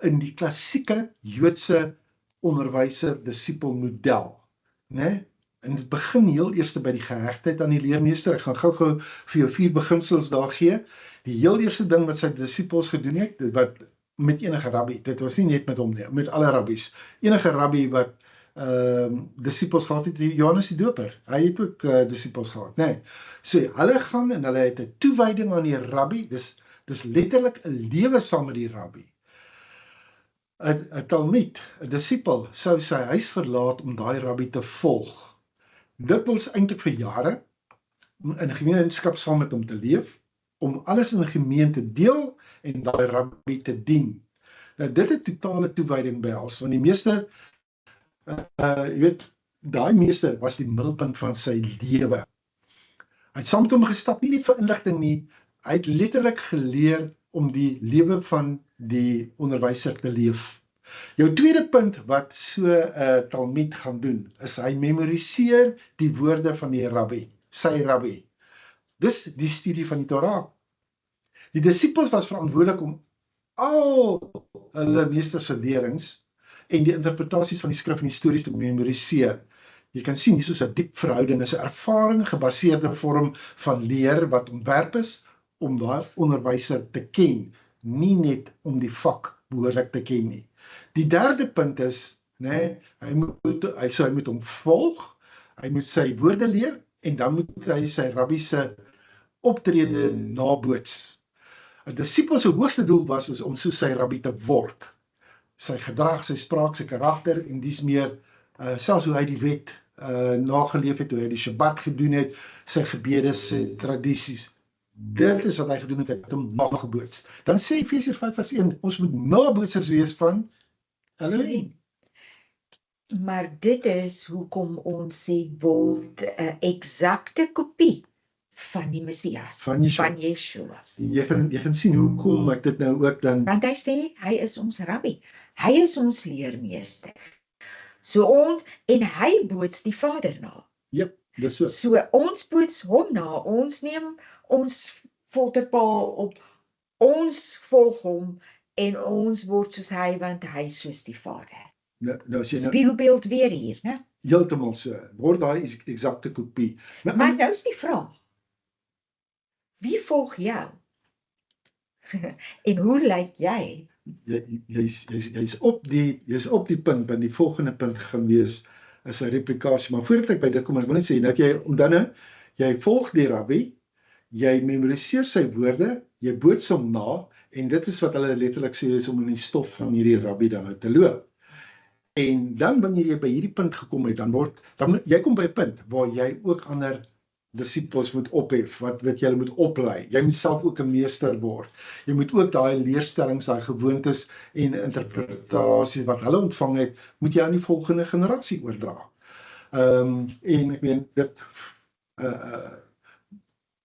in die klassieke Joodse onderwyser-disipel model, né? En dit begin heel eers by die gehegtheid aan die leermeester. Ek gaan gou-gou vir jou 4 beginsels daar gee. Die heel eerste ding wat sy disippels gedoen het, dit wat met enige rabbi, dit was nie net met hom nie, met alle rabbies. Enige rabbi wat disippels gehad het, Johannes die Doper, hy het ook disippels gehad, nee. So, hulle gaan en hulle het 'n toewyding aan die rabbi, dis letterlik 'n lewe saam met die rabbi. 'n talmid, 'n disipel, sou sy huis verlaat om daai rabbi te volg. Dit was eintlik vir jare, in gemeenskap saam met hom te leef, om alles in die gemeente te deel en daai rabbi te dien. Nou dit het totale toewyding behels, want die meester, jy weet, daai meester was die middelpunt van sy lewe. Hy het saam met hom gestap, nie net vir inligting nie, hy het letterlik geleer om die lewe van die onderwyser te leef. Jou tweede punt wat so 'n talmid gaan doen, is hy memoriseer die woorde van die rabbi, sy rabbi. Dis die studie van die Torah. Die disippels was verantwoordelik om al hulle meester se lerings en die interpretasies van die skrif en die stories te memoriseer. Jy kan sien, hier is 'n diep verhouding, is 'n ervaring gebaseerde vorm van leer wat ontwerp is om daai onderwyser te ken, nie net om die vak behoorlik te ken nie. Die derde punt is, nee, hy moet hom volg, hy moet sy woorde leer en dan moet hy sy rabbi se optrede naboots. 'n Disipel se hoogste doel was is om soos sy rabbi te word. Sy gedrag, sy spraak, sy karakter en dis meer selfs hoe hy die wet nageleef het, hoe hy die Shabbat gedoen het, sy gebede, sy tradisies. Dit is wat hy gedoen het, hy het hom nageboots. Dan sê Efesiërs 5:1, ons moet nabootsers wees van Elohim. Maar dit is hoekom ons sê word 'n eksakte kopie van die Messias, Van Yeshua. van Yeshua. Jy gaan sien hoekom ek dit nou ook dan, Want hy sê, hy is ons rabbi, hy is ons leermeester. So ons, en hy boots die Vader na. dis so. So ons boots hom na, ons neem ons folterpaal op, ons volg hom, en ons word soos hy, want hy is soos die Vader. Nou as jy nou Spiegelbeeld weer hier, né? heeltemal so, word daai eksakte kopie. Maar nou is die vraag, wie volg jou? En hoe lyk jy? Jy's op die punt, want die volgende punt gaan wees, is 'n replikasie, maar voordat ek by dit kom, ek wil net sê, dat jy volg die rabbi, jy memoriseer sy woorde, jy boots hom na, en dit is wat hulle letterlik sê, is om in die stof van hierdie rabbi dan nou te loop. En dan wanneer jy by hierdie punt gekom het, dan jy kom by 'n punt, waar jy ook ander disippels moet ophef, wat jy moet oplei. Jy moet self ook 'n meester word. Jy moet ook daai leerstellings, daai gewoontes en interpretasies wat hulle ontvang het, moet jy aan die volgende generasie oordra. En ek meen, dit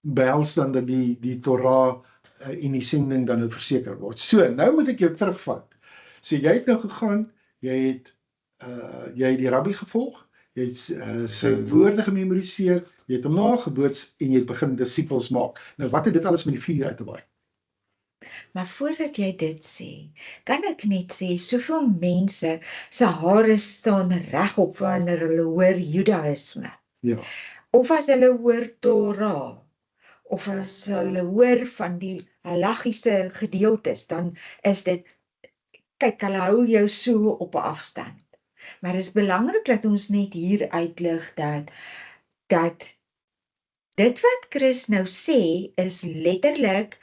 behels dan dat die Torah en die sending dan nou verseker word. So, nou moet ek jou terugvat. So, jy het nou gegaan, jy het die rabbi gevolg, jy het sy woorde gememoriseer, jy het hom nageboots en jy het begin disippels maak. Nou, wat het dit alles met die vuur uit te waai? Maar voordat jy dit sê, kan ek net sê, soveel mense se hare staan regop wanneer hulle hoor Judaïsme, Ja, of as hulle hoor Torah, of as hulle hoor van die halachiese gedeeltes, dan is dit, kyk, hulle hou jou so op 'n afstand. Maar dit is belangrik dat ons net hier uitlig dat dit wat Chris nou sê, is letterlik,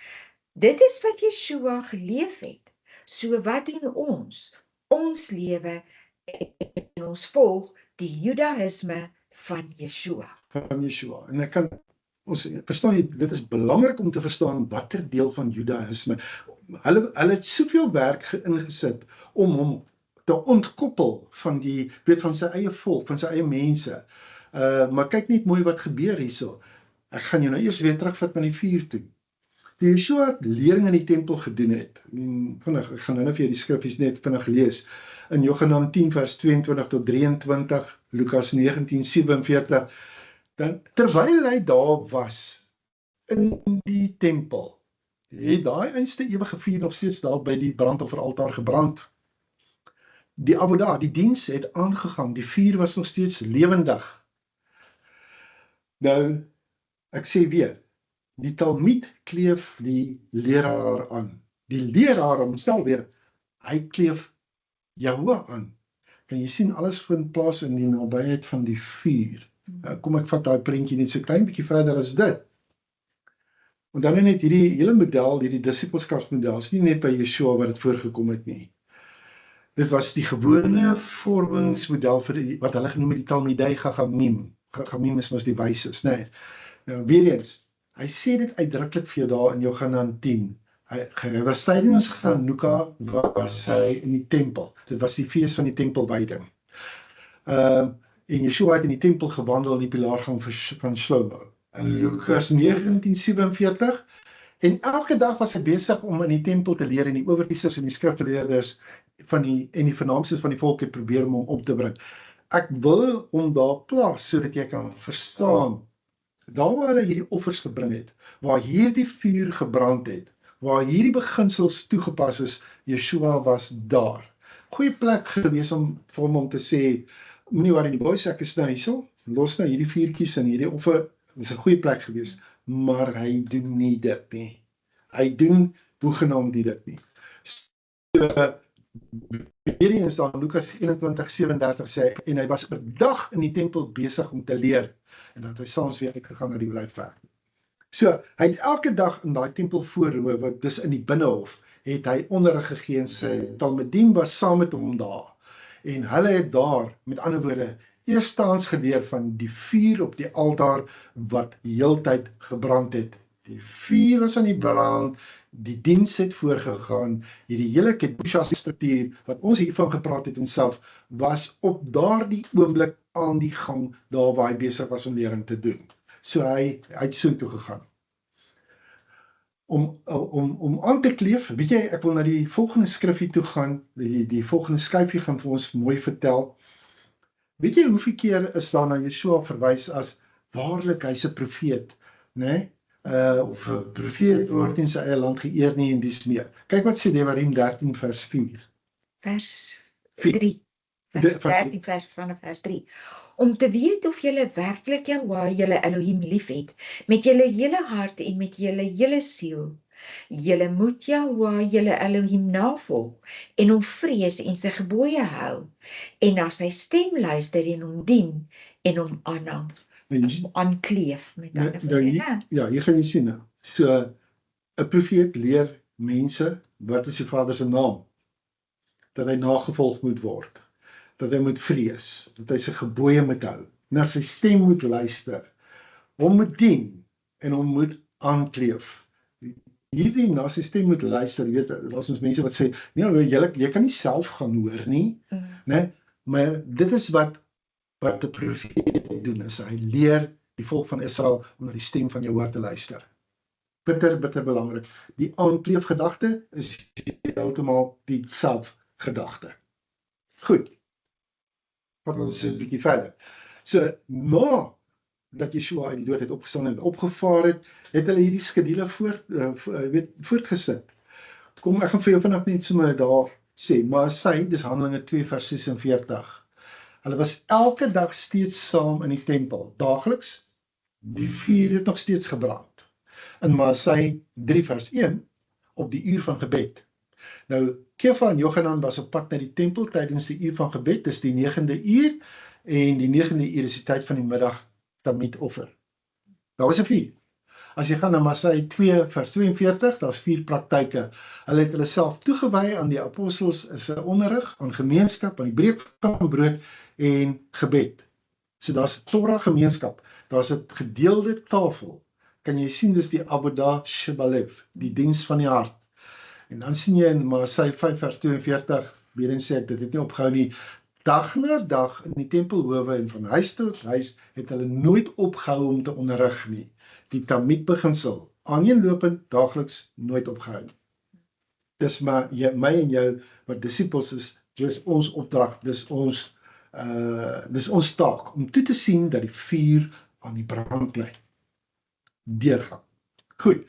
dit is wat Yeshua geleef het. So wat doen ons? Ons lewe en ons volg die Judaïsme van Yeshua. van Yeshua. En ons verstaan, dit is belangrik om te verstaan watter deel van Judaïsme. Hulle het soveel werk ingesit om hom te ontkoppel van van sy eie volk, van sy eie mense. Maar kyk net mooi wat gebeur hierso. Ek gaan jou nou eers weer terugvat na die vuur toe. Die Yeshua lering in die tempel gedoen het. Vinnig, ek gaan nou vir jou die skriffies net vinnig lees. In Johannes 10 vers 22 tot 23, Lukas 19:47, dan terwyl hy daar was in die tempel, het daai einste ewige vuur nog steeds daar by die brandofferaltaar gebrand. Die avodah, die diens het aangegaan, die vuur was nog steeds lewendig. Nou, ek sê weer, die Talmied kleef die leraar aan. Die leraar homself weer, hy kleef Jahoua aan. Kan jy sien, alles vind plaas in die nabyheid van die vuur. Kom ek vat daai prentjie net so klein bietjie verder as dit. En dan net hierdie hele model, hierdie disippelskapsmodel, is nie net by Yeshua wat dit voorgekom het nie. Dit was die gewone vormingsmodel vir die, wat hulle genoem het die Talmidei Chachamim. Chachamim is mos die wyses, né? Nou weer eens, hy sê dit uitdruklik vir jou daar in Johannes 10. Hy was tydens Chanukka was hy in die tempel. Dit was die fees van die tempelwyding. En Yeshua het in die tempel gewandel in die pilaargang van Shlomo. In Lukas 19:47. En elke dag was hy besig om in die tempel te leer en die owerpriesters en die skrifgeleerders en die vernaamstes van die volk het probeer om hom op te bring. Ek wil hom daar plaas sodat jy kan verstaan. Daar waar hulle hierdie offers gebring het, waar hierdie vuur gebrand het, waar hierdie beginsels toegepas is, Yeshua was daar. Goeie plek gewees om vir hom om te sê, moenie waar in die boys, ek is nou hierso, los nou hierdie vuurtjies en hierdie offer, dis 'n goeie plek gewees, maar hy doen nie dit nie. Hy doen hoegenaamd nie dit nie. So, weer eens dan Lukas 21:37 sê, en hy was oor dag in die tempel besig om te leer, en dat hy saans weer uitgegaan na die olyfberg. So, hy het elke dag in daai tempel voorhoë, wat dis in die binnehof, het hy onderrig gegee en sy Talmidim was saam met hom daar. En hulle het daar, met ander woorde, eerstehands geleer van die vuur op die altaar wat heeltyd gebrand het. Die vuur was aan die brand, die diens het voorgegaan, hierdie hele kedusha struktuur wat ons hiervan gepraat het onsself, was op daardie oomblik aan die gang, daar waar hy besig was om lering te doen. So hy het soontoe gegaan. Om aan te kleef, weet jy, ek wil na die volgende skrifgie toe gaan, die volgende skyfie gaan vir ons mooi vertel. Weet jy hoeveel keer is daar na Yeshua verwys as waarlik hy's 'n profeet, né? Of 'n profeet word in sy eie land geëer nie en dis meer. Kyk wat sê Devarim 13 vers 4. Vers 4. 3. Vers 13 vanaf vers 3. Om te weet of julle werklik Jahweh, julle Elohim liefhet, met julle hele hart en met julle hele siel. Julle moet Jahweh, julle Elohim navolg en hom vrees en sy gebooie hou en na sy stem luister en hom dien en hom aanhang. Aankleef met ander woorde. Ja, hier gaan jy sien nou. So, 'n profeet leer mense, wat is die Vader se naam? Dat hy nagevolg moet word. Dat hy moet vrees, dat hy sy gebooie moet hou, na sy stem moet luister, hom moet dien en hom moet aankleef. Hierdie na sy stem moet luister, jy weet, daar's ons mense wat sê, nee, jy kan nie self gaan hoor nie, né? Maar dit is wat 'n profeet doen, is hy leer die volk van Israel om na die stem van Jahweh te luister. Bitter belangrik. Die aankleefgedagte is heeltemal die selfgedagte. Goed. Wat ons 'n bietjie verder. So, dat Yeshua uit die dood het opgestaan en opgevaar het hulle hierdie skedule voortgesit. Kom, ek gaan vir jou vanaf net sommer daar sê, maar sy, dis Handelinge 2 vers 46. Hulle was elke dag steeds saam in die tempel, daagliks, die vuur het nog steeds gebrand. In Masai 3 vers 1, op die uur van gebed. Nou, Kefa en Jochanan was op pad na die tempel tydens die uur van gebed, dis die 9de uur, en die 9de uur is die tyd van die middag Talmid offer. Daar was 'n vuur. As jy gaan na Masai 2 vers 42, daar's 4 praktyke. Hulle het hulle self toegewy aan die apostels se onderrig, aan gemeenskap, aan die breek van brood en gebed. So daar's 'n Torah gemeenskap, daar's 'n gedeelde tafel. Kan jy sien, dis die Avodah Shebalev, die diens van die hart. En dan sien jy in Masai 5 vers 42, weer eens sê ek, dit het nie opgehou nie, dag na dag in die tempelhowe en van huis tot huis het hulle nooit opgehou om te onderrig nie. Die Talmid beginsel, aaneenlopend, daagliks, nooit opgehou. Dis maar my en jou, wat disippels is, dis ons opdrag, dis ons taak, om toe te sien dat die vuur aan die brand bly. Deurgaan. Goed.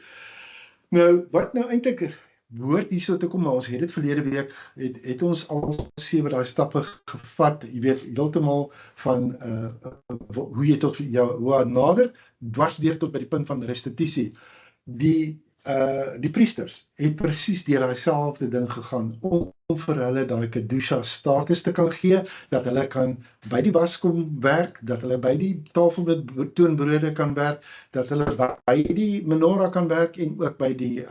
Nou, wat nou eintlik behoort hierso te kom, maar ons het dit verlede week, het ons al 7 daai stappe gevat, jy weet, heeltemal van hoe jy tot jou nader, dwarsdeur tot by die punt van restituisie. Die priesters het presies deur daai selfde ding gegaan, om vir hulle daai kedusha status te kan gee, dat hulle kan by die waskom werk, dat hulle by die tafel met toonbrode kan werk, dat hulle by die menorah kan werk, en ook by die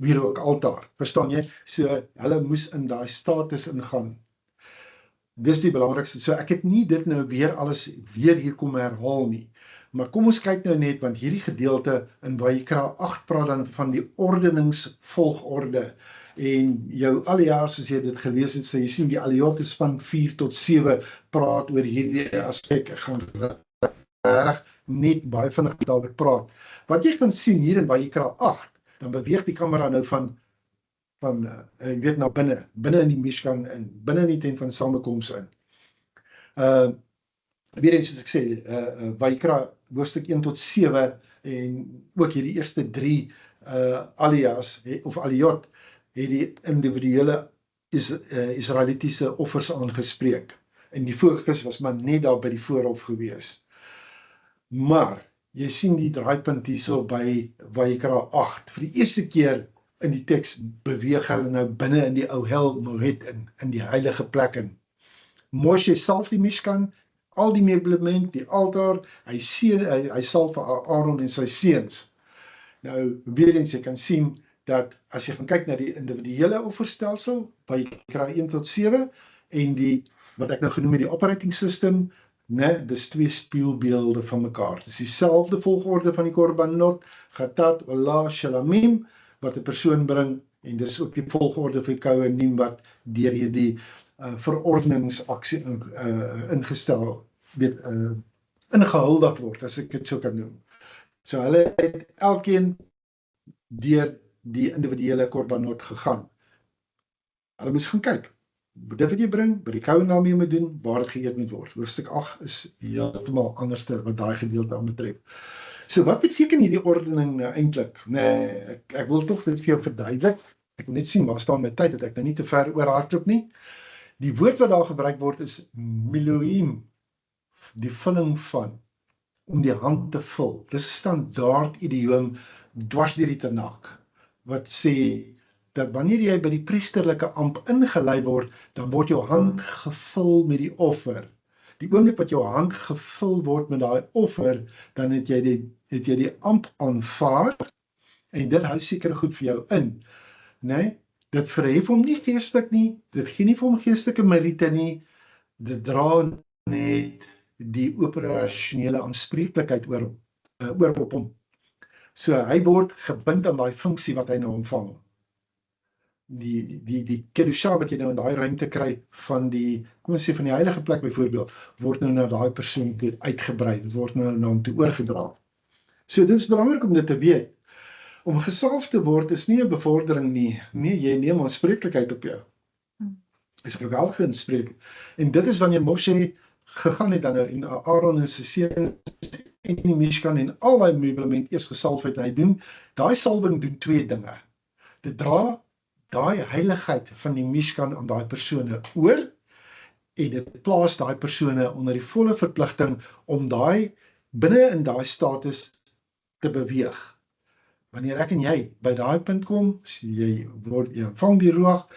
wierookaltaar, verstaan jy? So, hulle moes in daai status ingaan. Dis die belangrikste. So, ek het nie dit nou alles weer hier kom herhaal nie. Maar kom ons kyk nou net, want hierdie gedeelte in Vayikra 8 praat dan van die ordeningsvolgorde. En jou alias, as jy dit gelees het, sê jy sien die aliates van 4 tot 7 praat oor hierdie aspek. Ek gaan reg net baie vinnig daaroor praat. Wat jy kan sien hier in Vayikra 8, dan beweeg die kamera nou van jy weet, na binne in die Mishkan, binne in die tent van samekoms in. Weer eens, soos ek sê, Vayikra hoofstuk 1 tot 7, en ook hierdie eerste 3 alias, of aliot, het die individuele Israelitiese offers aangespreek. En die fokus was maar net daar by die voorhof gewees. Maar, jy sien die draaipunt hierso by Vayikra 8. Vir die eerste keer in die teks beweeg hulle nou binne in die Ohel Moed in die heilige plek in. Moshe salf die Mishkan, al die meublement, die altaar, hy salf vir Aaron en sy seuns. Nou, weer eens, jy kan sien dat as jy gaan kyk na die individuele offerstelsel, Vayikra 1 tot 7, en wat ek nou genoem het, die operating system, dis 2 spieelbeelde van mekaar. Dis dieselfde volgorde van die korbanot, Chatat, Olah, Shalamim, wat 'n persoon bring, en dis ook die volgorde vir Kohanim wat deur hierdie verordeningsaksie ingestel, ingehuldig word, as ek dit so kan noem. So hulle het elkeen deur die individuele korbanot gegaan. Hulle moes gaan kyk, dit wat jy bring, by die Kohanim mee moet doen, waar het geëet moet word. Hoofstuk 8 is heeltemal anders wat daai gedeelte aan betref. So wat beteken hierdie ordening eintlik? Nee, ek wil tog dit vir jou verduidelik. Ek wil net sien waar staan my tyd, dat ek nou nie te ver oor hardloop nie. Die woord wat daar gebruik word is miluim, die vulling van, om die hand te vul. Dis 'n standaard idioom dwars deur die Tanakh, wat sê dat wanneer jy by die priesterlike amp ingelei word, dan word jou hand gevul met die offer. Die oomblik wat jou hand gevul word met daai offer, dan het jy die amp aanvaar, en dit hou seker goed vir jou in. Nee, dit verhef hom nie geestelik nie, dit gee nie vir hom geestelike meriete nie, dit dra net die operasionele aanspreeklikheid oor op hom. So hy word gebind aan daai funksie wat hy nou ontvang. Die kedusha wat jy nou in daai ruimte kry van die, kom ons sê van die heilige plek byvoorbeeld, word nou na daai persoon uitgebrei, dit word nou na hom toe oorgedra. So dit is belangrik om dit te weet. Om gesalf te word is nie 'n bevordering nie, nee, jy neem aanspreeklikheid op jou. Is geweldig inspreek. En dit is wanneer Moshe gegaan het dan nou, en Aaron en sy seuns en die Mishkan en al die meublement eers gesalf het, hy doen, daai salwing doen 2 dinge. Dit dra daai heiligheid van die Mishkan aan daai persone oor, en dit plaas daai persone onder die volle verpligting om binne in daai status te beweeg. Wanneer ek en jy by daai punt kom, jy ontvang die ruach,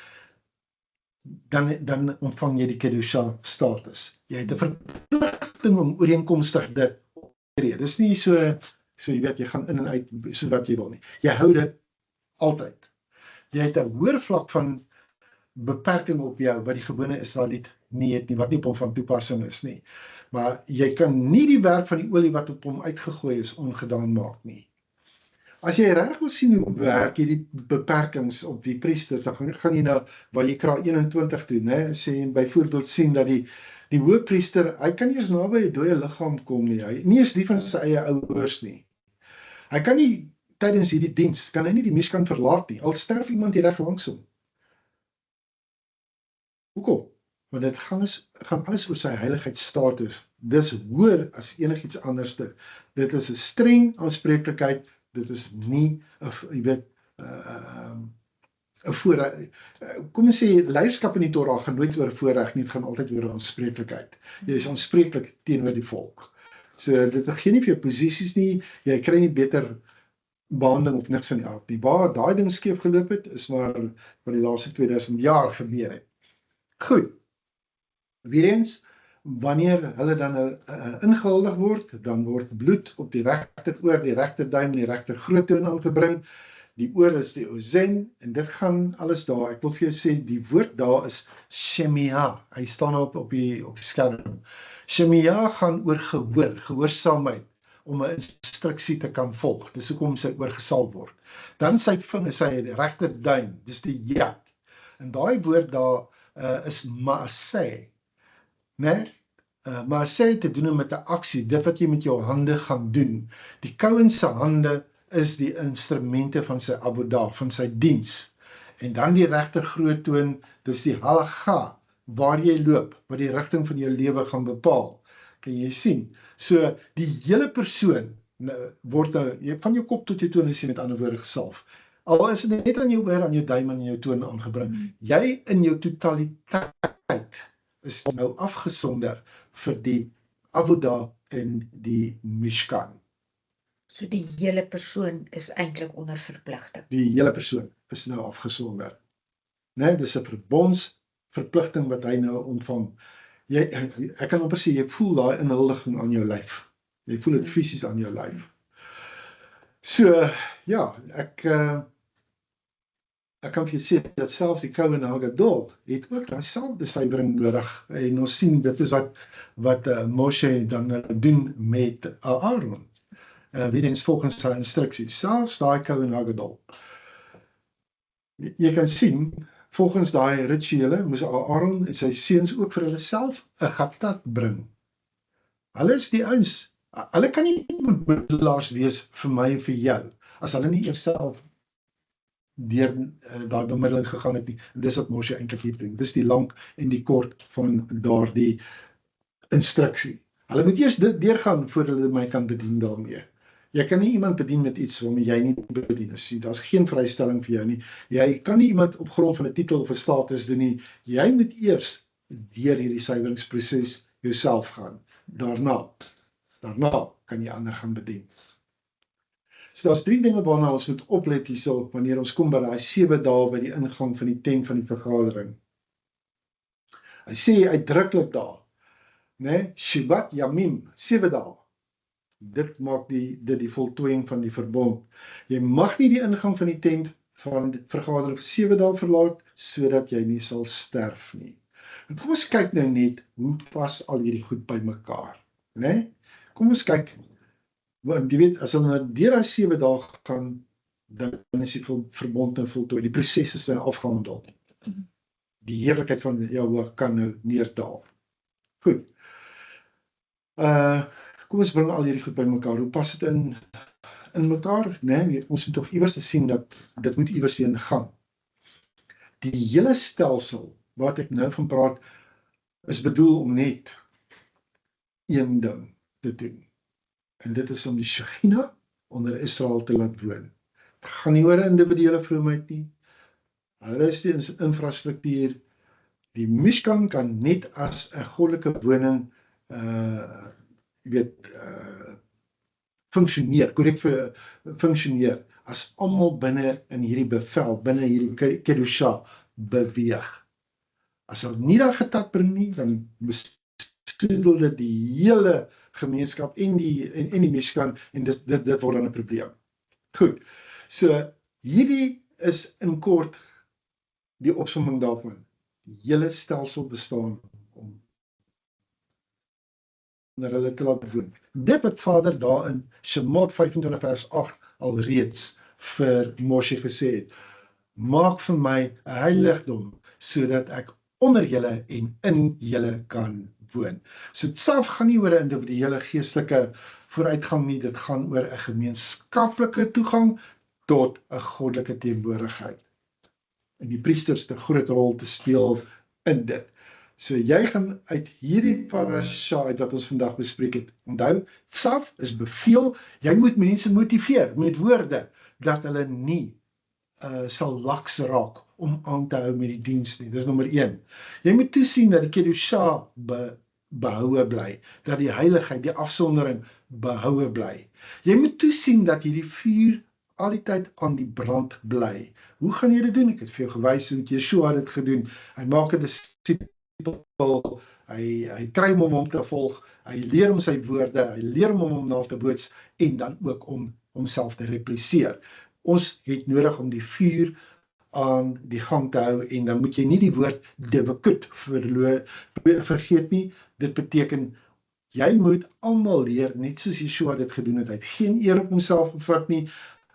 dan ontvang jy die kedusha status. Jy het 'n verpligting om ooreenkomstig dit op te tree. Dis nie so jy weet, jy gaan in en uit so wat jy wil nie. Jy hou dit altyd. Jy het 'n hoër vlak van beperking op jou wat die gewone Israeliet nie het nie, wat nie op hom van toepassing is nie. Maar jy kan nie die werk van die olie wat op hom uitgegooi is ongedaan maak nie. As jy regtig wil sien hoe werk hierdie beperkings op die priesters, dan gaan jy na Vayikra 21 toe, né? Sê jy byvoorbeeld sien dat die hoëpriester, hy kan nie eens naby 'n dooie liggaam kom nie. Hy nie eens die van sy eie ouers nie. Hy kan nie tydens hierdie diens, kan hy nie die Mishkan verlaat nie, al sterf iemand hier reg langs hom. Hoekom? Want dit gaan alles oor sy heiligheidsstatus. Dis hoër as enigiets anderste. Dit is 'n streng aanspreeklikheid. Dit is nie, jy weet, 'n voorreg. Kom ons sê, leierskap in die Torah gaan nooit oor voorreg nie, dit gaan altyd oor aanspreeklikheid. Jy is aanspreeklik teenoor die volk. So dit gee nie vir jou posisies nie, jy kry nie beter behandeling of niks in die aard nie. Waar daai ding skeef geloop het, is maar wat die laaste 2000 jaar gebeur het. Goed. Weer eens, wanneer hulle dan ingehuldig word, dan word bloed op die regteroor, die regterduim en die regter groottoon aangebring. Die oor is die ozen, en dit gaan alles daar. Ek wil vir jou sê, die woord daar is shemia. Hy staan op die skerm. Shemia gaan oor gehoorsaamheid, om 'n instruksie te kan volg. Dis hoekom sy oorgesalf word. Dan sy vinger, sy regterduim, dis die yad. En daai woord daar is maaseh, né? Maaseh het te doen met 'n aksie, dit wat jy met jou hande gaan doen. Die Kohen se hande is die instrumente van sy avodah, van sy diens. En dan die regter groottoon, dis die halacha, waar jy loop, wat die rigting van jou lewe gaan bepaal. Kan jy sien? So, die hele persoon word van jou kop tot jou toon, is met ander woorde gesalf. Al is dit net aan jou oor, aan jou duim en aan jou toon aangebring. Jy in jou totaliteit is nou afgesonder vir die avodah en die mishkan. So die hele persoon is eintlik onder verpligting. Die hele persoon is nou afgesonder. Nee, dis 'n verbondsverpligting wat hy nou ontvang. Ek kan amper sê, jy voel daai inhuldiging aan jou lyf. Jy voel dit fisies aan jou lyf. So, ja, ek kan vir jou sê, dat selfs die Kohen Hagadol het ook daai selfde suiwering nodig. En ons sien, dit is wat Moshe dan doen met Aaron. Weer eens volgens sy instruksies, selfs daai Kohen Hagadol. Jy kan sien, volgens daai rituele, moes Aaron en sy seuns ook vir hulle self 'n gatat bring. Hulle is die ouens, hulle kan nie bemiddelaars wees vir my en vir jou, as hulle nie eers self deur daai bemiddeling gegaan het nie. En dis wat Moshe eintlik hier doen. Dis die lank en die kort van daardie instruksie. Hulle moet eers dit deurgaan voordat hulle my kan bedien daarmee. Jy kan nie iemand bedien met iets waarmee jy nie bedien is. Daar's geen vrystelling vir jou nie. Jy kan nie iemand op grond van 'n titel of 'n status doen nie. Jy moet eers deur hierdie suiweringsproses jouself gaan. Daarna kan jy ander gaan bedien. So daar's 3 dinge waarna ons moet oplet hierso wanneer ons kom by daai 7 dae by die ingang van die tent van die vergadering. Hy sê uitdruklik daar, né, Shivat Yamim, 7 dae. Dit maak dit die voltooiing van die verbond. Jy mag nie die ingang van die tent van die vergadering vir 7 dae verlaat, sodat jy nie sal sterf nie. En kom ons kyk nou net, hoe pas al hierdie goed by mekaar, né? Kom ons kyk, want jy weet, as hulle deur daai 7 dae gaan, dan is die verbond nou voltooi, die proses is nou afgehandel. Die heerlikheid van Jahweh kan nou neerdaal. Goed. Kom ons bring al hierdie goed by mekaar. Hoe pas dit in mekaar? Nee, ons moet tog iewers te sien dat dit moet iewers heen gaan. Die hele stelsel wat ek nou van praat, is bedoel om net een ding te doen. En dit is om die Shekhinah onder Israel te laat woon. Het gaan nie oor individuele vroomheid nie. Hulle is die infrastruktuur. Die Mishkan kan net as 'n goddelike woning funksioneer, korrek funksioneer, as almal binne in hierdie bevel, binne hierdie Kedusha beweeg. As hulle nie daai getat bring nie, dan besoedel dit die hele gemeenskap en die Mishkan, en dit word dan 'n probleem. Goed, so hierdie is in kort die opsomming daarvan. Die hele stelsel bestaan om onder hulle te laat woon. Dit wat Vader daar in Shemot 25 vers 8 al reeds vir Moshe gesê het, maak vir my 'n heiligdom, sodat ek onder julle en in julle kan woon. So dit self gaan nie oor 'n individuele geestelike vooruitgang nie, dit gaan oor 'n gemeenskaplike toegang tot 'n goddelike teenwoordigheid. En die priesters het 'n groot rol te speel in dit. So jy gaan uit hierdie parasha uit wat ons vandag bespreek het, onthou, self is beveel, jy moet mense motiveer met woorde, dat hulle nie sal laks raak om aan te hou met die diens nie. Dis nommer 1. Jy moet toesien dat die kedusha behoue bly, dat die heiligheid, die afsondering behoue bly. Jy moet toesien dat hierdie vuur al die tyd aan die brand bly. Hoe gaan jy dit doen? Ek het vir jou gewys hoe Yeshua dit gedoen. Hy maak 'n disipel, hy kry hom om te volg, hy leer hom sy woorde, hy leer hom om na te boots en dan ook om homself te repliseer. Ons het nodig om die vuur aan die gang te hou en dan moet jy nie die woord devekut vergeet nie. Dit beteken jy moet almal leer net soos Yeshua dit gedoen het. Hy het geen eer op homself gevat nie.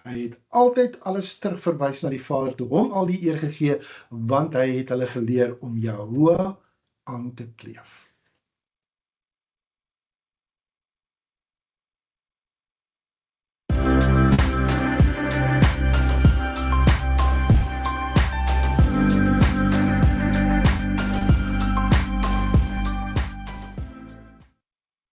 Hy het altyd alles terugverwys na die Vader toe, hom al die eer gegee, want hy het hulle geleer om Yahuwah aan te kleef.